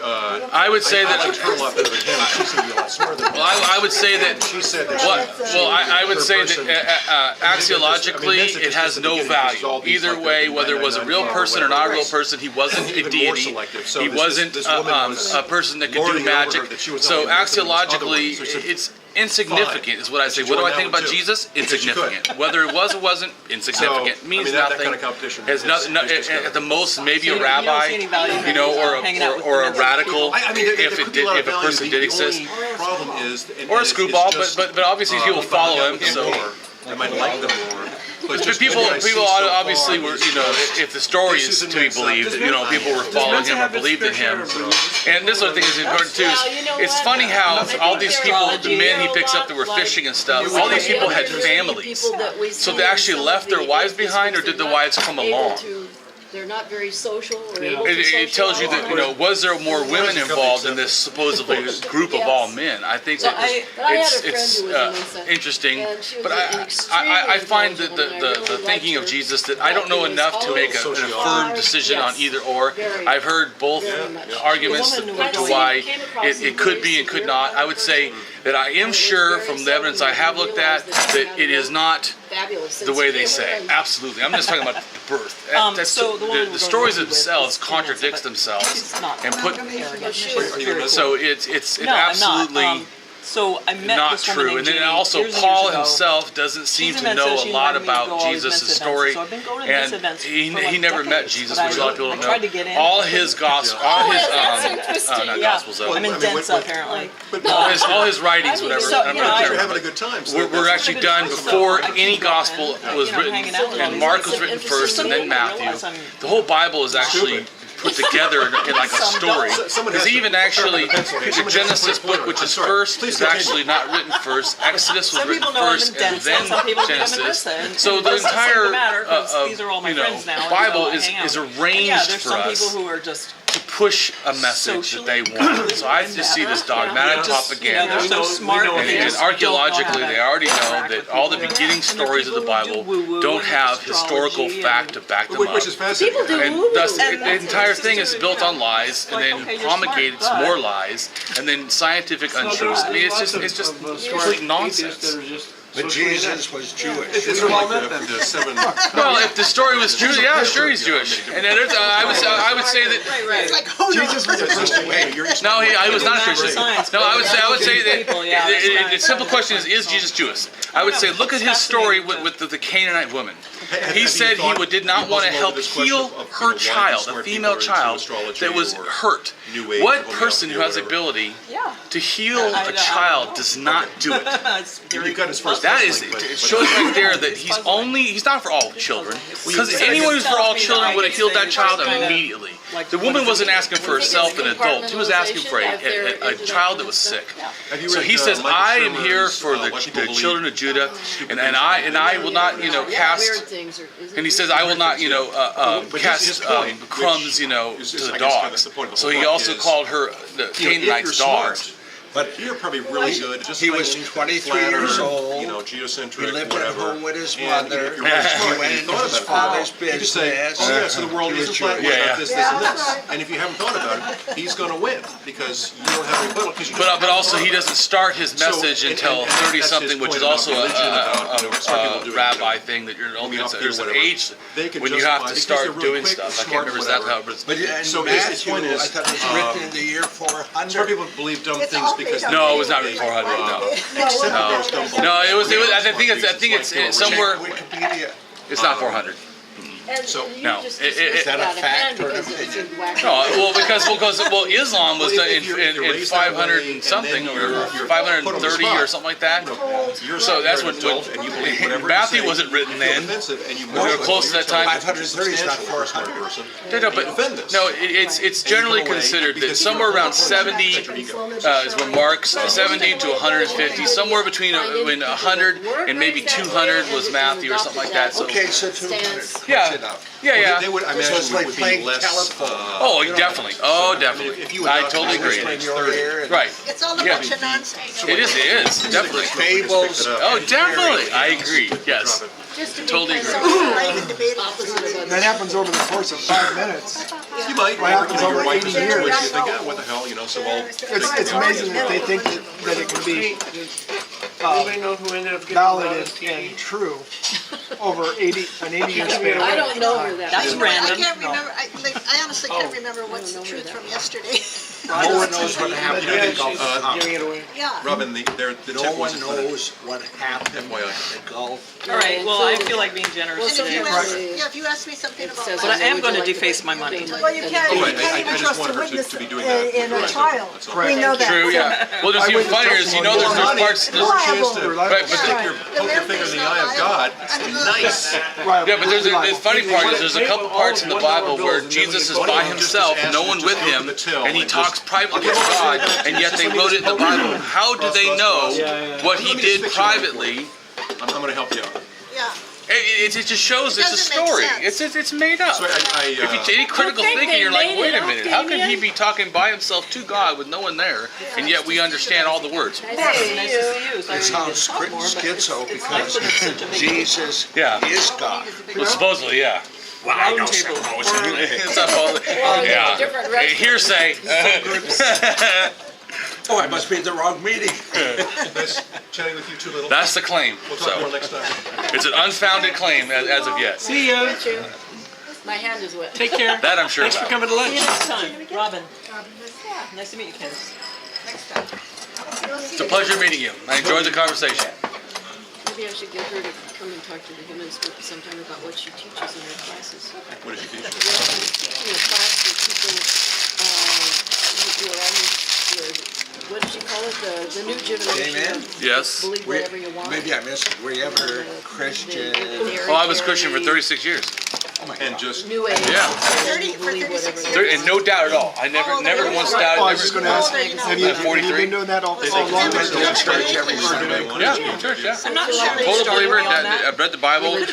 I would say I liked that. her a lot better than him. She seemed to be a lot smarter than him. Well, I would say that. She said that I would her say person- that axiologically it has no value. Either way, whether it was a real person or not a real person, he wasn't a Even more deity. selective. So He this wasn't woman was a person that could do lording over her magic. that she was So not even listening to other axiologically, ones. So she said, it's insignificant is what I say. She What do I joined think that about one, too. Jesus? Because she could. Insignificant. Whether it was or wasn't, insignificant. So, Means I mean, that nothing. kind of competition Has is nothing. just gonna- At the most, maybe So a you don't rabbi, see any value in you know, hanging out with or a Mensa radical, people? I mean, there if could it be a did, lot if of a value. person The did exist. only problem is, and Or a it's screwball, just, but obviously people follow him. So. I might like them more. But just people what I see so obviously far were, is, you know, if the story this is is to be Mensa. believed, you know, people were Does following Mensa him or have its believed in fair him. share of believers? And this other thing is important too. Well, you know It's what? funny how I think all these they're people, astrology. the men he They're a picks up lot that were like fishing and stuff, the all these people had other families. people that we So see they in actually some left of their the wives atheist behind, or groups, did the they're wives not come able along? They're not very social or Yeah. able to It tells you that, you know, was there more women involved in this supposedly group of all men? I think that But I had a it's friend who was in Mensa, interesting. and she was But an I extremely find that intelligent woman. I the really thinking of liked her. Jesus that I don't know But it enough was to make an always affirmed hard, decision on yes. either or. Very, I've heard both very much. arguments The woman to who was why came across it some could very be and could severe not. I would say that I am sure from the evidence I have looked at that it is not fabulous the way they sense of say. humor. Absolutely. I'm just talking about the birth. So the woman we're going stories to with themselves is contradicts Mensa, but themselves she's not and put. arrogant. So it's No, I'm absolutely. not. So I met Not this woman true. named And then Jenny also years and Paul years ago. himself doesn't seem She's to a Mensa. know She a lot invited me to go about all these Jesus' Mensa story. events. So I've been going to Mensa events he for like never met decades, Jesus, but which a lot of people I don't tried know. to get in. All his gospel, all his that's interesting. not Yeah. gospels though. I'm in Densa apparently. All his writings, whatever. So, I'm you not know, You're sure. having a good time. So We're that's- actually done before any gospel was you know, written, hanging out with all and these Mark guys. was written It's first, and then interesting. Matthew. Realize I'm The whole Bible is actually put together in like a Some story. don't. Someone Because has to even put actually, a pencil. Okay, the someone has to Genesis put a book, which pointer. is I'm sorry. first, Please is continue. actually not written first. Exodus was Some written people know I'm first, in and Densa, then some people think I'm in Genesis. Mensa, and So it the doesn't seem to entire matter, 'cause these are all my friends now, and Bible so I is hang out. is And arranged yeah, there's for some us people who are just to push a message that they want. So I just see this dogmatic propaganda. they're so smart. know and they And just don't know archaeologically, how to they already know interact that with all the people. beginning And there are stories of the people who do Bible woo-woo don't and have historical astrology fact to back them up. Which is fascinating. People do And woo-woo. thus, And the that's entire interesting. thing is built on lies, and Like, then okay, you're promulgates smart, but- more lies, and then scientific untruths. I mean, it's just complete nonsense. But Jesus was Jewish. It's well meant then to seven. Well, if the story was true, yeah, sure he's Jewish. And then I would say that. It's like, who knows? Jesus was a Christian. Hey, you're No, I was not a Christian. Science, No, I would say that people, yeah, that's right. the simple question is Jesus Jewish? I would say look at his story with the Canaanite woman. He said he did not want to help heal her child, a female child that was hurt. What person who has the ability Yeah. to heal a child does not do it? It's very You've got as far as That is, it shows right there that he's not for all children. Because anyone who's for all children would have healed that child immediately. The woman wasn't asking for herself, an adult. She was asking for a child that was sick. So he says, I am here for the children of Judah, and I will not, cast, and he says, I will not, cast crumbs, to the dogs. So he also called her the Canaanites dogs. But you're probably really good. Just he was 23 years old. Geocentric, he lived whatever. at home with his mother. He went into his father's business. Oh yeah, so the world is flat. This, and this. And if you haven't thought about it, he's going to win because you don't have any rebuttal. But also he doesn't start his message until 30-something, which is also a rabbi thing that you're only there's an age when you have to start doing stuff. I can't remember exactly how it was. But so his point is, I thought it was written in the year 400. Some people believe dumb things. No, it was not 400. No, it was. I think it's somewhere. It's not 400. So no, is that a fact or an opinion? No, because Islam was in 500 and something or 530 or something like that. So that's what Matthew wasn't written then. We were close to that time. 530 is not 400. No, it's generally considered that somewhere around 70 is when Mark's 70 to 150, somewhere between 100 and maybe 200 was Matthew or something like that. So okay, so 200. Yeah. Yeah. They would, I imagine, so it's like would playing be less. Definitely. Oh, definitely. I totally agree. Right. It's all a bunch of nonsense. It is. Definitely. Fables. Oh, definitely. I agree. Yes. Totally agree. That happens over the course of 5 minutes. You might. What happens over 80 years? You think, what the hell, so all. It's amazing that they think that it can be valid and true over an 80-year span. I don't know where That's random. I can't remember, I honestly can't remember what's the truth from yesterday. No one knows what happened. Giving it away. Yeah. Robin, the no tip one was knows what happened in the Gulf. All right, well, I feel like being generous And today. if you ask me something about But I am going to deface my money. Well, you can't even trust a witness to be doing that. in a trial. We know that. True, yeah. Well, there's even funnier is, there's parts. There's a chance to poke your finger in the eye of God. Nice. Yeah, but there's the funny part is there's a couple parts in the Bible where Jesus is by himself, no one with him, and he talks privately with God, and yet they wrote it in the Bible. How do they know what he did privately? I'm going to help you out. Yeah. It just shows it's a story. It's made up. So if you take any critical thinking, you're like, wait a minute, how can he be talking by himself to God with no one there, and yet we understand all the words? It sounds schizo because Jesus is God. Well, supposedly, yeah. Well, I don't suppose. Yeah. Hearsay. Oh, I must be at the wrong meeting. Nice chatting with you too, little. That's the claim. We'll talk more next time. It's an unfounded claim as of yet. See ya. My hand is wet. Take care. That I'm sure Thanks for about. coming to lunch. See you next time. Robin. Nice to meet you, Candace. It's a pleasure meeting you. I enjoyed the conversation. Maybe I should get her to come and talk to the humans sometime about what she teaches in her classes. What does she teach? She's teaching a class that people who are on what did she call it? The new generation. Amen. Yes. Believe whatever you want. Maybe I missed it. Were you ever Christian? Oh, I was Christian for 36 years. And just New age. Yeah. 36 And no doubt at all. I never once doubted. I was just going to ask, have you 43? been doing that all along? Church every Sunday. Yeah, church, yeah. I'm not sure they Total started believer. me on that. I've read the Bible,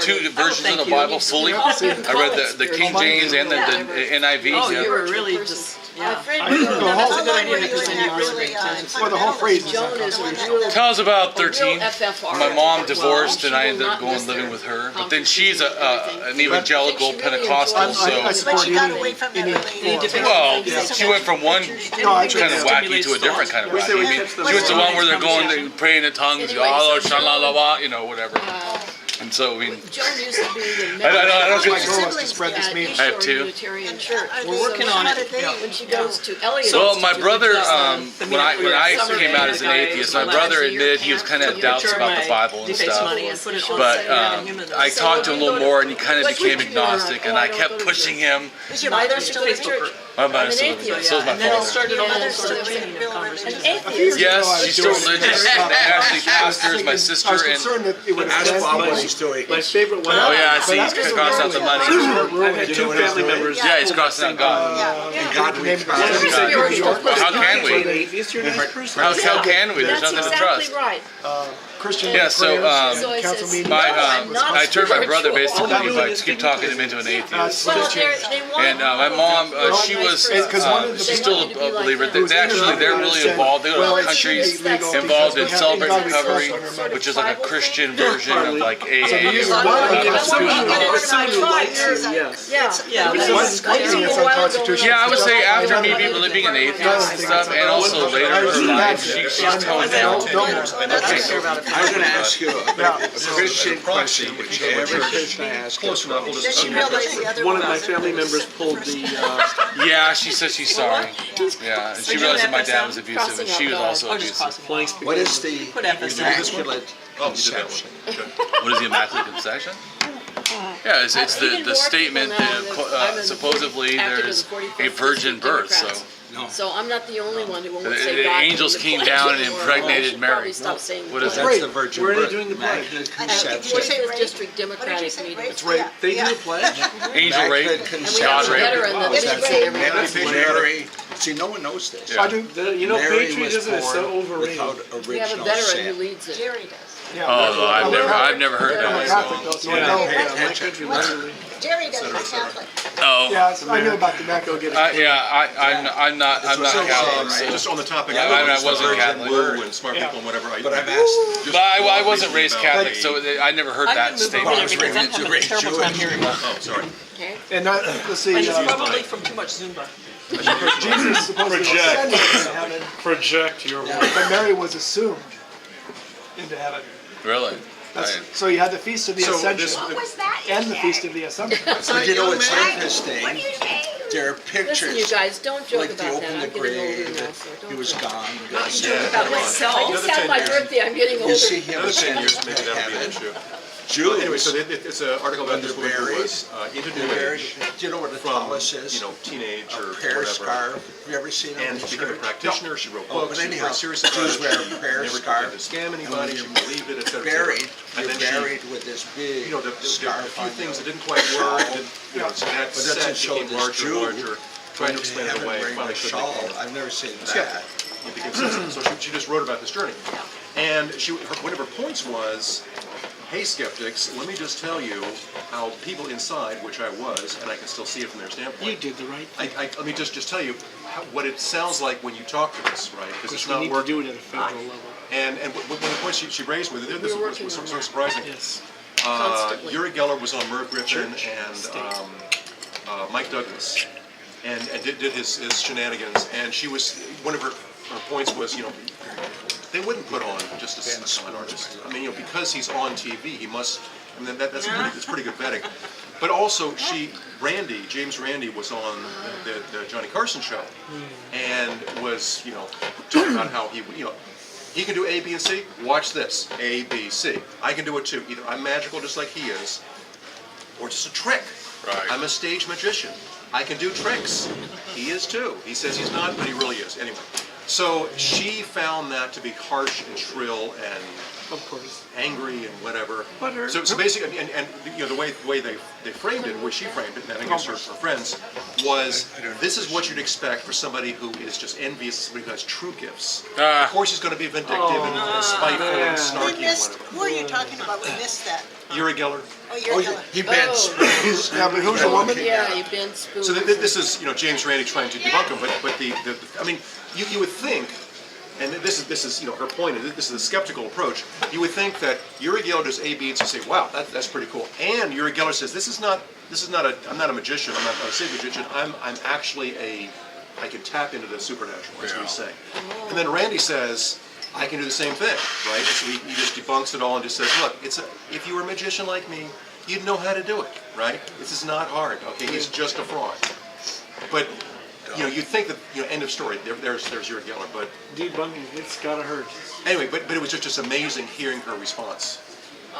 two versions of the Bible fully. I read the King James and the NIV. Oh, yeah. you were really just, yeah. The whole, That's a good idea because then you really great times. well, the whole phrase is Joan is a real Till I was about 13. FFR. My mom divorced and I ended up going living with her. But then she's an evangelical Pentecostal, so I support She got away from that really. well, she went from one kind of wacky to a different kind of wacky. I mean, she went to one where they're going, they praying in tongues, whatever. And so, I mean, Joan used to be the I don't my goal is to spread this meme. I have two. Unitarian Church. We're working on it. When she goes to Elliot. Well, my brother, when I came out as an atheist, my brother admitted he was kind of had doubts about the Bible and stuff. But I talked to him a little more, and he kind of became agnostic, and I kept pushing him. Is your mother still in church? I'm an atheist. So is my And then it father. started a whole Yeah, sort of so chain of conversation. Atheist. Yes, she's still religious. Actually, pastors, my sister, I was and concerned that it would Ask have Bob been what he's doing. my favorite one. oh yeah, I see, But he's after crossing out the money. I've had two family members. Yeah, he's crossing out God. And God we named trust. one said you're York. How can we? Atheist, you're a nice person. How can we? There's That's nothing to trust. exactly right. Christian Yeah, so, prayers, So he council says, meetings. My, no, I'm not I turned my brother spiritual. basically, to keep talking him into an atheist. Well, they want And my mom, she was, Because one of the she's people still a like believer. them. They're really involved. They go to countries involved in Celebrate Recovery, which is like a Christian version of like AA. Someone who likes you, yes. Yeah, One thing that's unconstitutional. Yeah, I would say after me being an atheist and stuff, and also later in her life, she's toned down. I'm going to ask you a Christian question, which every Christian asks. Close enough, we'll Then just she assume realized the other One of one my wasn't family really members pulled the, Yeah, she says she's sorry. Yeah, and she realized that my dad was abusive, and she was also Oh, just abusive. crossing. What is the Put emphasis. immaculate Oh, you did that conception? one. Good. What is the Immaculate Conception? Yeah, it's the statement that supposedly there's a virgin birth, so. So I'm not the only one who won't The say God. angels came down and impregnated Mary. Stop saying What is God. that? That's the virgin Where are they birth. doing the pledge? Immaculate I know, did you conception. say 45th rape? District What did you Democratic say, meeting. rape? That's right. They do a pledge? Angel rape, Immaculate And we have conception. a veteran Oh, that's that's been every Mary, see, no one knows this. Yeah. I do. You know, Mary was patriotism is so born overrated. without We have a original veteran sin. who leads it. Jerry does. Yeah. Oh, I've never heard I'm a that. Catholic though, so I Yeah, know. pay My attention. country, literally. Jerry does, my Catholic. Oh, Yeah, I knew about the Macco getting. I'm not Catholic. So. Just on the topic, Yeah, I I wasn't Catholic. Blue and smart people and whatever. But I'm asked, just But I wasn't recently raised about Catholic, the- so I never heard I've that been moving statement. over there because I'm having a terrible time hearing. Oh, sorry. Okay. And not, let's see, And it's probably from too much Zumba. Jesus supposedly ascended into heaven, Project your but Mary was assumed into heaven. Really? So you had the Feast of the So Ascension this- What was that? and the Feast of the Assumption. but you know what's interesting? What do you say? There are Listen, you pictures, guys, don't joke like they about that. opened I'm the getting older grave, now, so don't he was joke. gone. I'm joking about myself. I just Another had 10 my years. birthday. I'm getting You older. see him Another 10 years, ascend maybe to that'll be an heaven. issue. Jews. Anyway, so it's an article about this woman who buried. was into New They're Age buried. Do you know what a from, tallis is? you know, teenage or A prayer whatever. scarf. Have you ever seen it? And she became a practitioner, she wrote Oh, books, but she was anyhow, very serious about Jews it. wear a She prayer never scarf. tried to scam And anybody, when she you're believed it, etc. buried, And you're then she, buried with this big you know, the few scarf things on that didn't quite work, shawl. you know, so that But doesn't set show became this larger Jew and larger, trying to explain it heaven away, wearing finally a couldn't shawl. make it. I've never seen Skeptic. that. It became sensitive. So she just wrote about this journey. And one of her points was, hey skeptics, let me just tell you how people inside, which I was, and I can still see it from their standpoint. You did the right thing. Let me just tell you what it sounds like when you talk to us, right? Because it's We not need to working. do it at a federal level. And one of the points she raised with it, this We're was working sort on of that. surprising. Yes. Constantly. Uri Geller was on Merv Griffin Church, and state. Mike Douglas, and did his shenanigans. And she was one of her points was, you know, they wouldn't put on just a con artist. I mean, you know, because he's on TV, he must. I mean, that's pretty good vetting. But also, James Randi was on the Johnny Carson show, and was, you know, talking about how he, you know, he can do A, B, and C. Watch this, A, B, C. I can do it too. Either I'm magical just like he is, or just a trick. Right. I'm a stage magician. I can do tricks. He is too. He says he's not, but he really is. Anyway, so she found that to be harsh and shrill and Of course. angry and whatever. But her- So basically, and you know, the way they framed it, the way she framed it, and I guess her friends, was this is what you'd expect for somebody who is just envious of somebody who has true gifts. Of course, he's going to be vindictive and spiteful and yeah. snarky We and missed, whatever. who are you talking about? We missed that. Uri Geller. Oh, you're Geller. He bent spoons. Yeah, but who's a woman? Yeah, you've been spooned. So this is, you know, James Randi trying to debunk him, but the I mean, you would think, and this is you know her point, and this is a skeptical approach. You would think that Uri Geller does A, B, and C, say, wow, that's pretty cool. And Uri Geller says, I'm not a magician, I'm not a stage magician. I'm actually I can tap into the supernatural. That's what he's saying. And then Randi says, I can do the same thing, right? And so he just debunks it all and just says, look, if you were a magician like me, you'd know how to do it, right? This is not hard, okay? He's just a fraud. But, you know, you'd think that, you know, end of story, there's Uri Geller. But Debunking, it's gotta hurt. anyway, but it was just amazing hearing her response.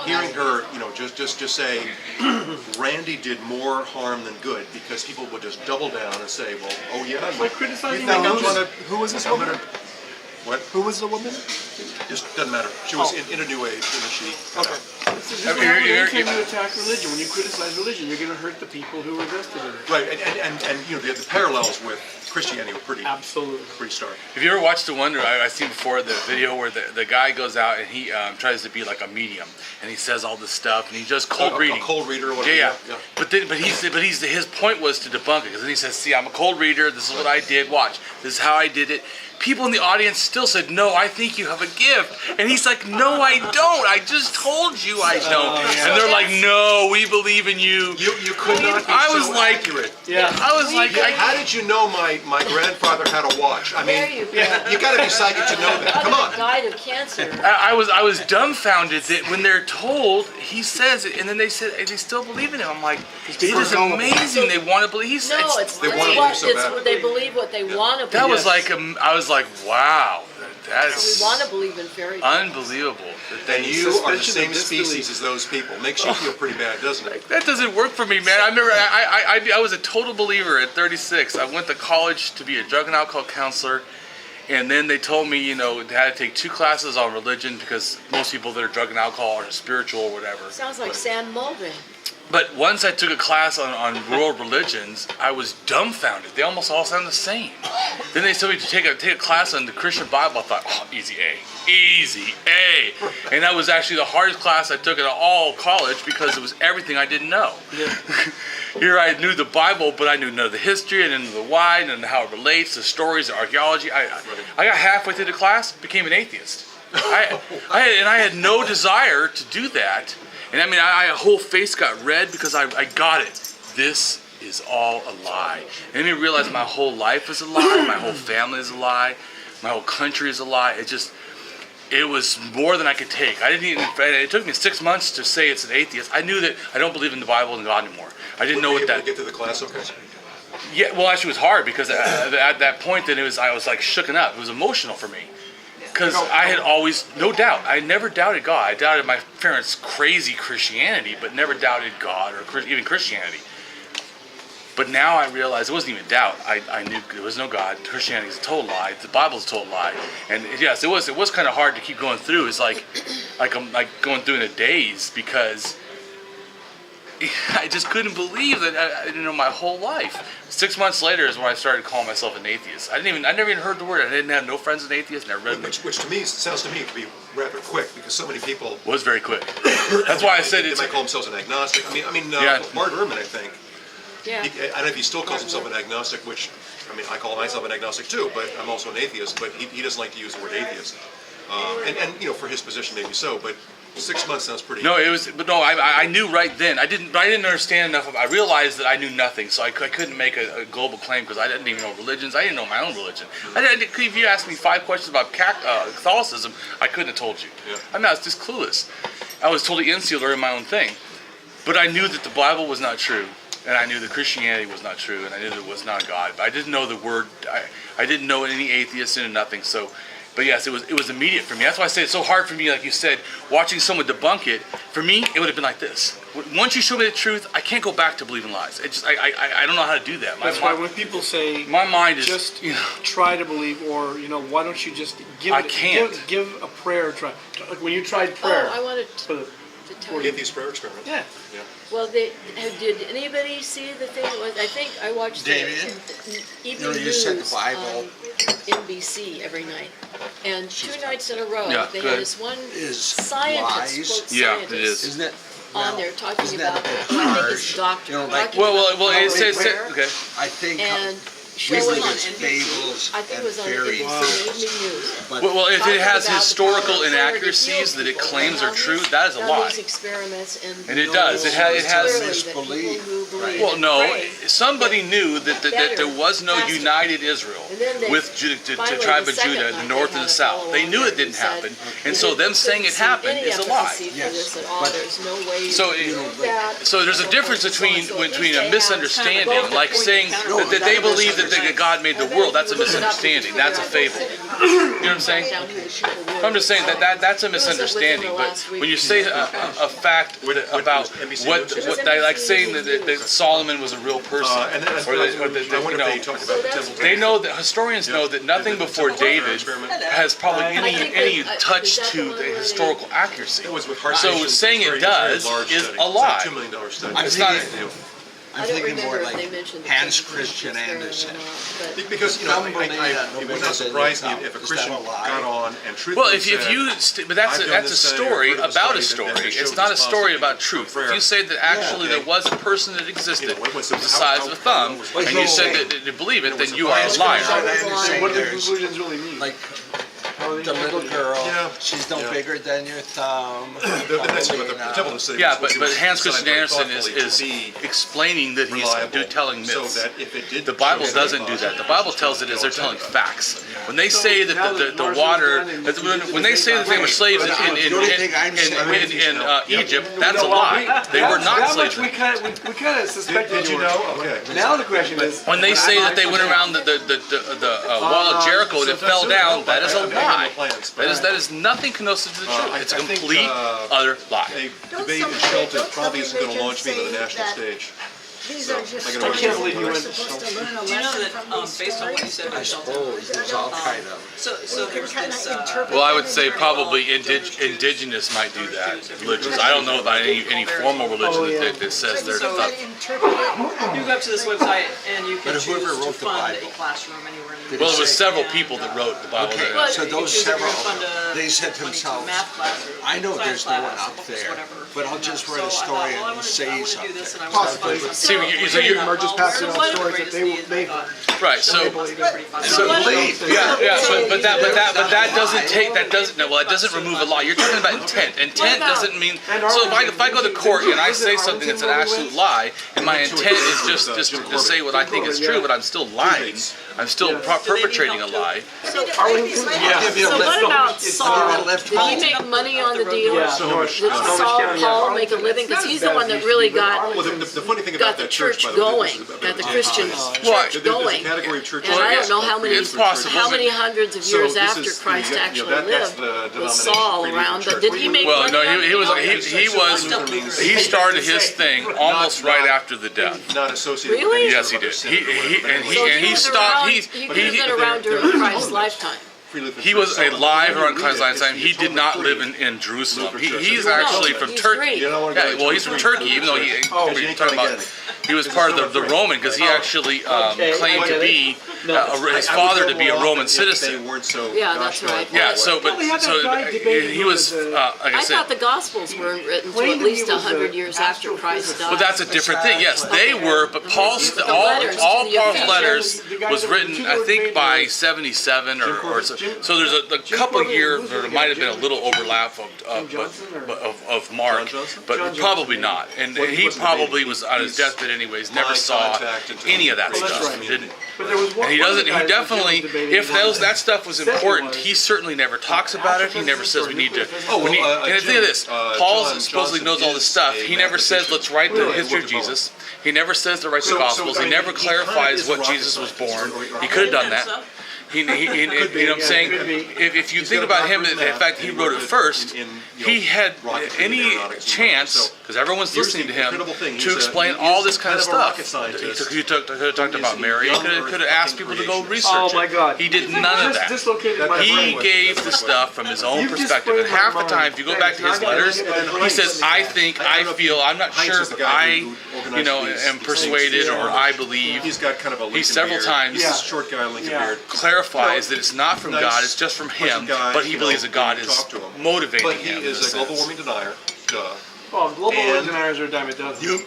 hearing her, just say, Randy did more harm than good, because people would just double down and say, well, oh yeah. Like criticizing who was this woman? What? Who was the woman? Just doesn't matter. She was in a new age, and she. Okay. Anytime you attack religion, when you criticize religion, you're going to hurt the people who are invested in it. Right, and the parallels with Christianity were pretty stark. Have you ever watched the one I've seen before, the video where the guy goes out and he tries to be like a medium, and he says all this stuff, and he does cold reading. A cold reader or whatever. Yeah. But his point was to debunk it, because then he says, see, I'm a cold reader, this is what I did, watch, this is how I did it. People in the audience still said, no, I think you have a gift. And he's like, no, I don't. I just told you I don't. And they're like, no, we believe in you. You could not be accurate. Yeah. I was like, how did you know my grandfather had a watch? I mean, you got to be psychic to know that. Come on. Died of cancer. I was dumbfounded that when they're told, he says it, and then they said they still believe in him. I'm like, it is amazing. They want to believe. They believe what they want to believe. That was like, I was like, wow, that's we want to believe in fairy tales. Unbelievable. And you are the same species as those people. Makes you feel pretty bad, doesn't it? That doesn't work for me, man. I remember I was a total believer at 36. I went to college to be a drug and alcohol counselor, and then they told me, I had to take 2 classes on religion, because most people that are drug and alcohol are spiritual or whatever. Sounds like Sam Mulvey. But once I took a class on world religions, I was dumbfounded. They almost all sound the same. Then they told me to take a class on the Christian Bible. I thought, oh, easy A. And that was actually the hardest class I took in all college, because it was everything I didn't know. Yeah. Here I knew the Bible, but I knew none of the history, and none of the why, none of how it relates, the stories, the archaeology. I got halfway through the class, became an atheist. I had no desire to do that. And I mean, my whole face got red, because I got it. This is all a lie. And I realized my whole life is a lie, my whole family is a lie, my whole country is a lie. It was more than I could take. It took me 6 months to say it's an atheist. I knew that I don't believe in the Bible and God anymore. I didn't know what that. Get to the class, okay. Yeah, well, actually, it was hard, because at that point, I was like shooken up. It was emotional for me. Because I had always, no doubt, I never doubted God. I doubted my parents' crazy Christianity, but never doubted God or even Christianity. But now I realize it wasn't even doubt. I knew there was no God. Christianity is a total lie. The Bible is a total lie. And yes, it was kind of hard to keep going through. It's like I'm going through in a daze, because I just couldn't believe that my whole life. 6 months later is when I started calling myself an atheist. I never even heard the word. I didn't have no friends as an atheist. Never read which to me sounds to me to be rather quick, because so many people was very quick. That's why I said they might call themselves an agnostic. I mean, Mark Ehrman, I think. Yeah. I don't know if he still calls himself an agnostic, which I call myself an agnostic too, but I'm also an atheist. But he doesn't like to use the word atheist. And for his position maybe so, but 6 months sounds pretty. No, I knew right then. I didn't understand enough. I realized that I knew nothing, so I couldn't make a global claim, because I didn't even know religions. I didn't know my own religion. If you asked me 5 questions about Catholicism, I couldn't have told you. Yeah. I was just clueless. I was totally insular in my own thing. But I knew that the Bible was not true, and I knew that Christianity was not true, and I knew there was not God. But I didn't know the word. I didn't know any atheists and nothing. So. But yes, it was immediate for me. That's why I say it's so hard for me, like you said, watching someone debunk it. For me, it would have been like this. Once you show me the truth, I can't go back to believing lies. I don't know how to do that. That's why when people say, my mind is just try to believe, or why don't you just give a prayer try? Like when you tried prayer. Oh, I wanted to tell you. Atheist prayer experiment. Yeah. Well, did anybody see the thing? I think I watched Damien? the evening news on NBC every night. And 2 nights in a row, they had this one scientist, quote scientist, isn't it? On there talking about, I think it's doctor. Well, it says, okay. I think. And showing on fables, I think it was on NBC Evening News. Well, if it has historical inaccuracies that it claims are true, that is a lie. And it does. It has. Well, no. Somebody knew that there was no united Israel with the tribe of Judah, the north and the south. They knew it didn't happen, and so them saying it happened is a lie. So there's a difference between a misunderstanding, like saying that they believe that that God made the world, that's a misunderstanding. That's a fable. You know what I'm saying? I'm just saying that's a misunderstanding. But when you say a fact about what like saying that Solomon was a real person, they know that historians know that nothing before David has probably any touch to the historical accuracy. So saying it does is a lie. It's not. I'm thinking more like Hans Christian Andersen. Because, it would not surprise me if a Christian got on and truthfully but that's a story about a story. It's not a story about truth. If you say that actually there was a person that existed the size of a thumb, and you said that you believe it, then you are a liar. So what do the conclusions really mean? Like, the little girl, she's no bigger than your thumb. Yeah, but Hans Christian Andersen is explaining that he's telling myths. The Bible doesn't do that. The Bible tells it as they're telling facts. When they say that the water, when they say that they were slaves in Egypt, that's a lie. They were not slaves. We kind of suspected. Did you know? Okay. Now the question is, when they say that they went around the wall of Jericho and it fell down, that is a lie. That is nothing connected to the truth. It's a complete other lie. A debate in Shelton probably isn't going to launch me to the national stage. These are just I can't believe you went. supposed to learn a Do you know lesson that from these based on what you said, I suppose there's all kind of. so there's this. Well, I would say probably indigenous might do that. Religions. I don't know about any formal religion that says they're So not. you go up to this website and you can But choose whoever to wrote the fund a Bible. classroom anywhere in the Well, it was world. several people that wrote the Bible. Okay, That- so those several, they said to to themselves, math class or I know science there's no one class, up or there, whatever. but I'll just So write I a thought, story well, I and wanna say do something. this and I want to find something. See, you're Or just passing out stories that they right. So Believe. yeah. But that doesn't no. Well, it doesn't remove a law. You're talking about intent. Intent doesn't mean. So if I go to court and I say something that's an absolute lie, and my intent is just to say what I think is true, but I'm still lying. I'm still perpetrating a lie. So what about Saul? Did he make money on the deal? Yeah, Did Paul make a living? Because he's the one that really got Well, the funny thing about the that church by the way, going, this is got the Christian What? church there's a going. category of churches. And I don't know how many It's possible. hundreds of So years this after is- Christ you know, actually that's the lived was denomination Saul created around. church. But did he make Well, money no, on the deal? he started his thing almost right after the death. Not associated Really? with Yes, he did. So He was stopped. around- he could have been around during Christ's lifetime. He was alive around Christ's lifetime. He did not live in Jerusalem. He's actually from he's Turkey. Greek. You don't want to Yeah, well, he's from Turkey, even though you talking about he was part of the Roman because he actually claimed to be his father to be a Roman citizen. Yeah, that's right. Yeah, so he was like I I said. thought the Gospels weren't written until at least 100 years after Christ died. But that's a different thing. Yes, they were, but all Paul's letters was written, I think, by 77 or so. So there's a couple years there might have been a little overlap of Mark, but probably not. And he probably was on his deathbed anyways. Never saw any of that stuff. Didn't. And he doesn't. He definitely, if that stuff was important, he certainly never talks about it. He never says we need to. And think of this: Paul supposedly knows all this stuff. He never says let's write the history of Jesus. He never says to write the Gospels. He never clarifies what Jesus was born. He could have done that. You know what I'm saying? If you think about him, in fact, he wrote it first. He had any chance, because everyone's listening to him, to explain all this kind of stuff. He could have talked about Mary. He could have asked people to go research it. Oh my God! He did none of that. He gave the stuff from his own perspective. And half the time, if you go back to his letters, he says, "I think, I feel, I'm not sure, but I, am persuaded or I believe." He's got kind of a Lincoln He several beard. times Short guy, Lincoln beard. clarifies that it's not from God, it's just from him, but he believes that God is motivating But he him. is a global warming denier. Duh. Oh, global warming deniers are a dime a dozen. You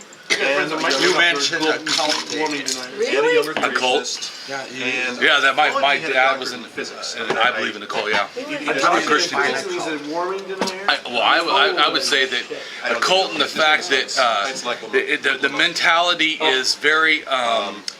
mentioned a cult. Really? A cult? And Yeah, that my he had a dad was in doctorate physics. and I believe in the cult. Yeah, I'm a Christian cult. He's a warming denier. I would say that a cult and the fact that the mentality is very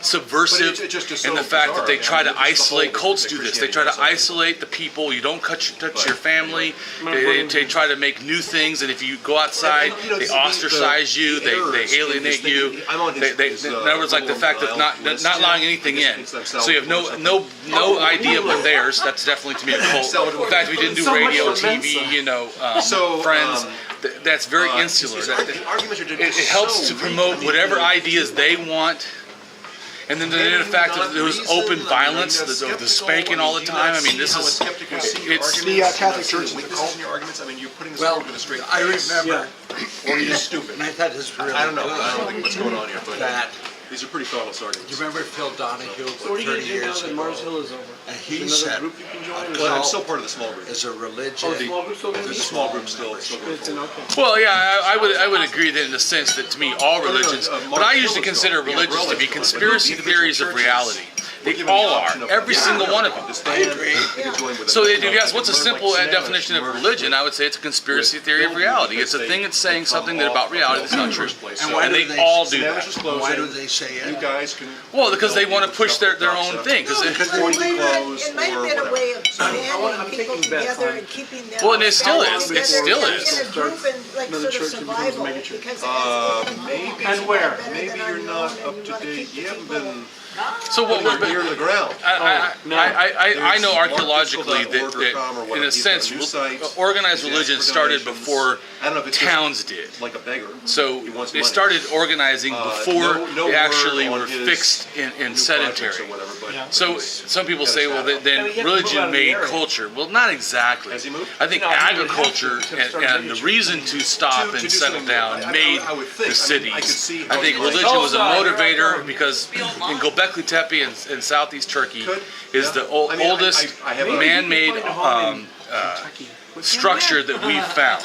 subversive in the fact that they try to isolate. Cults do this. They try to isolate the people. You don't touch your family. They try to make new things, and if you go outside, they ostracize you. They alienate you. In other words, like the fact of not allowing anything in. themselves. So you have no idea but theirs. That's definitely to me a cult. In fact, we didn't do radio, TV, Friends. That's very insular. It helps to promote whatever ideas they want. And then the fact that there was open violence, the spanking all the time. I mean, this is it's the Catholic Church. With the cult in your arguments, I mean, you're putting this forward with a straight face. I remember. Or you're just stupid. I thought this really I don't know. I don't think what's going on here, but that. These are pretty thoughtless arguments. Do you remember Phil Donahue, So what are you 30 going to do now years that ago? Mars Hill is over? And he Is said, another group you can join? Well, I'm still part of the small group. as a religion, Oh, the small group still There's a small group still going It's an forward. okay. well, yeah. I would agree that in the sense that to me all religions, but I usually consider religions to be conspiracy theories of reality. They all are. Every single one of them. I agree. So if you ask what's a simple definition of religion, I would say it's a conspiracy theory of reality. It's a thing that's saying something that about reality that's not true. And they all do that. Why do they say You it? guys can. Well, because they want to push their own thing. It might have been a way of banding people together and keeping them. Well, and it still all is. It together still in is. a group and like Another sort of church that becomes a survival, megachurch. because it has Maybe. And where? Maybe you're not up to date. You haven't been So what we're near the ground. I know archaeologically that in a sense, organized religion started before towns did. Like a beggar. So He wants they money. started organizing before no they actually word on were his fixed in new projects sedentary. or whatever, but So some people say, well, then you have to move out religion of the made area. culture. Well, not exactly. Has he moved? I think No, he would have agriculture to start and making the reason to stop To and do settle something down new. made I would think. the I mean, I could cities. see I how think it's like- religion was a Tulsa, here I motivator come. because in Göbekli Tepe in southeast Turkey Could, is yeah. the I mean, oldest I have a- man-made Find a home in structure that we've found.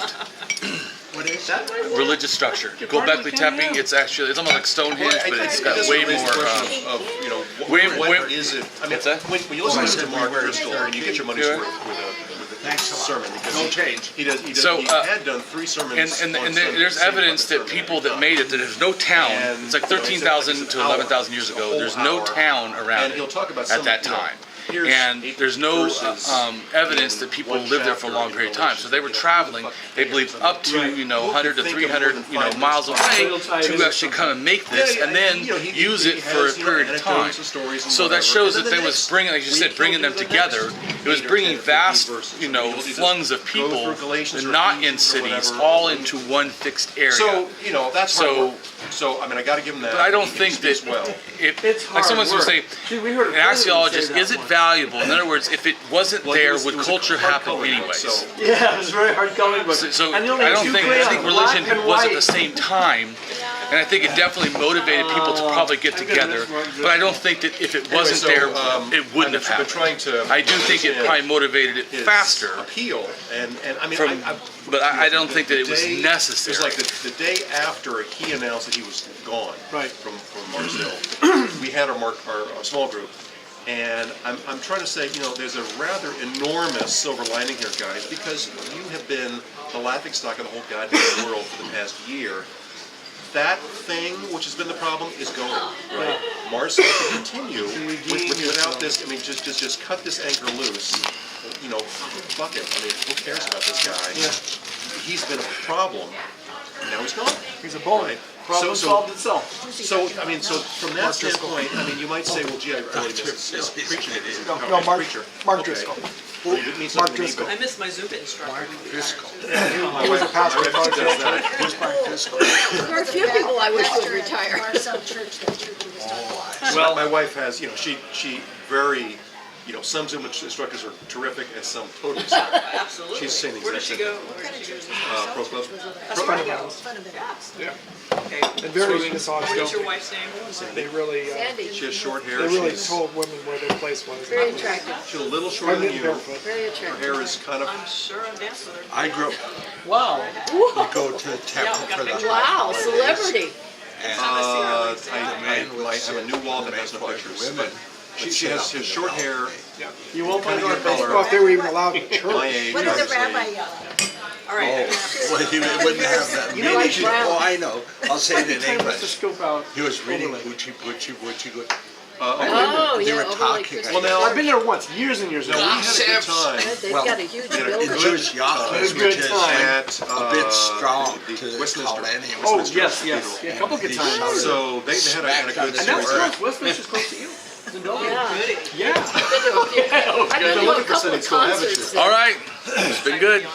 What is that? Religious structure. Göbekli Tepe, it's almost like Stonehenge, but it's got way more. What is it? I mean, What's that? when you listen to Mark Driscoll, and you get your money's worth with a sermon because No change. he does. So, He had done 3 sermons. And on there's Sunday, evidence same that people that made it, that there's no town. It's like 13,000 to 11,000 years ago. There's no town around And he'll it talk about at that time. And there's no evidence that people lived there for a long period of time. So they were traveling, they believe, up to 100 to 300 miles away to actually come and make this, and then use it for a period of time. So that shows that they was bringing, like you said, bringing them together. It was bringing vast, flungs of people, and not in cities, all into one fixed area. So that's so I mean I got to give him that. But I don't think that It's like someone's going to say, See, we heard an axiologist, is it valuable? In other words, if it wasn't there, would culture happen anyways? Yeah, it was very hard going, but So and the only I don't two think crayons, religion black and was at white. the same time, and I think it definitely motivated people to probably get together. But I don't think that if it wasn't there, it wouldn't have happened. I do think it probably motivated it faster. Appeal and I mean But I don't think that it was It necessary. was like the day after he announced that he was gone from Mars Hill. We had our small group, and I'm trying to say, there's a rather enormous silver lining here, guys, because you have been the laughingstock of the whole goddamn world for the past year. That thing, which has been the problem, is going right. Mars Hill can continue without this. I mean, just cut this anchor loose. Fuck it. I mean, who cares about this guy? Yeah. He's been a problem. Now he's gone. He's a bully. Right. Problem solved itself. So from that standpoint, I mean, you might say, well, gee, I really miss this preacher. No, Mark Driscoll. Well, it didn't mean something to me, but I missed my Zumba instructor. Driscoll. He was a pastor at Mars Hill. Who's Mark Driscoll? There are a few people I wish would retire. Marcel Church, that church we was talking about. well, my wife has, she very, some Zoom instructors are terrific and some totally suck. Absolutely. She's saying the Where did exact she same go? thing. Where did she go? Pro Club. That's where I go. Okay. And very misogynistic. What's your wife's name? They really, Sandy, She has short hair. they really She's told women where their place was. very attractive, a little shorter than you. Barefoot. very Her attractive. hair is kind of. I'm sure I've danced with her. I grew up, Wow. we go to the temple for the Wow, celebrity. and I'm a new wall that has no pictures. But she has short hair, You won't find Kind her of on your Facebook color. if they were even allowed in church. my age. What did the obviously. rabbi yell? All right. well, he wouldn't have that. You know like Maybe- Brown. Oh, I know. I'll say it in Time was to English. scope out. He was reading Gucci. Oh, They yeah, were overly talking. Christian. Well, now I've been there once, years and years ago. we had a good time They've well, got a huge In building. Jewish Yahweh, Good which is time. at a bit strong the to Westminster. call any Oh, Westminster yes, yes. Yeah, a couple good times. So they had a good And that's series. close. Westminster's close to you. Yeah. I've been to a couple concerts. All right, it's been good.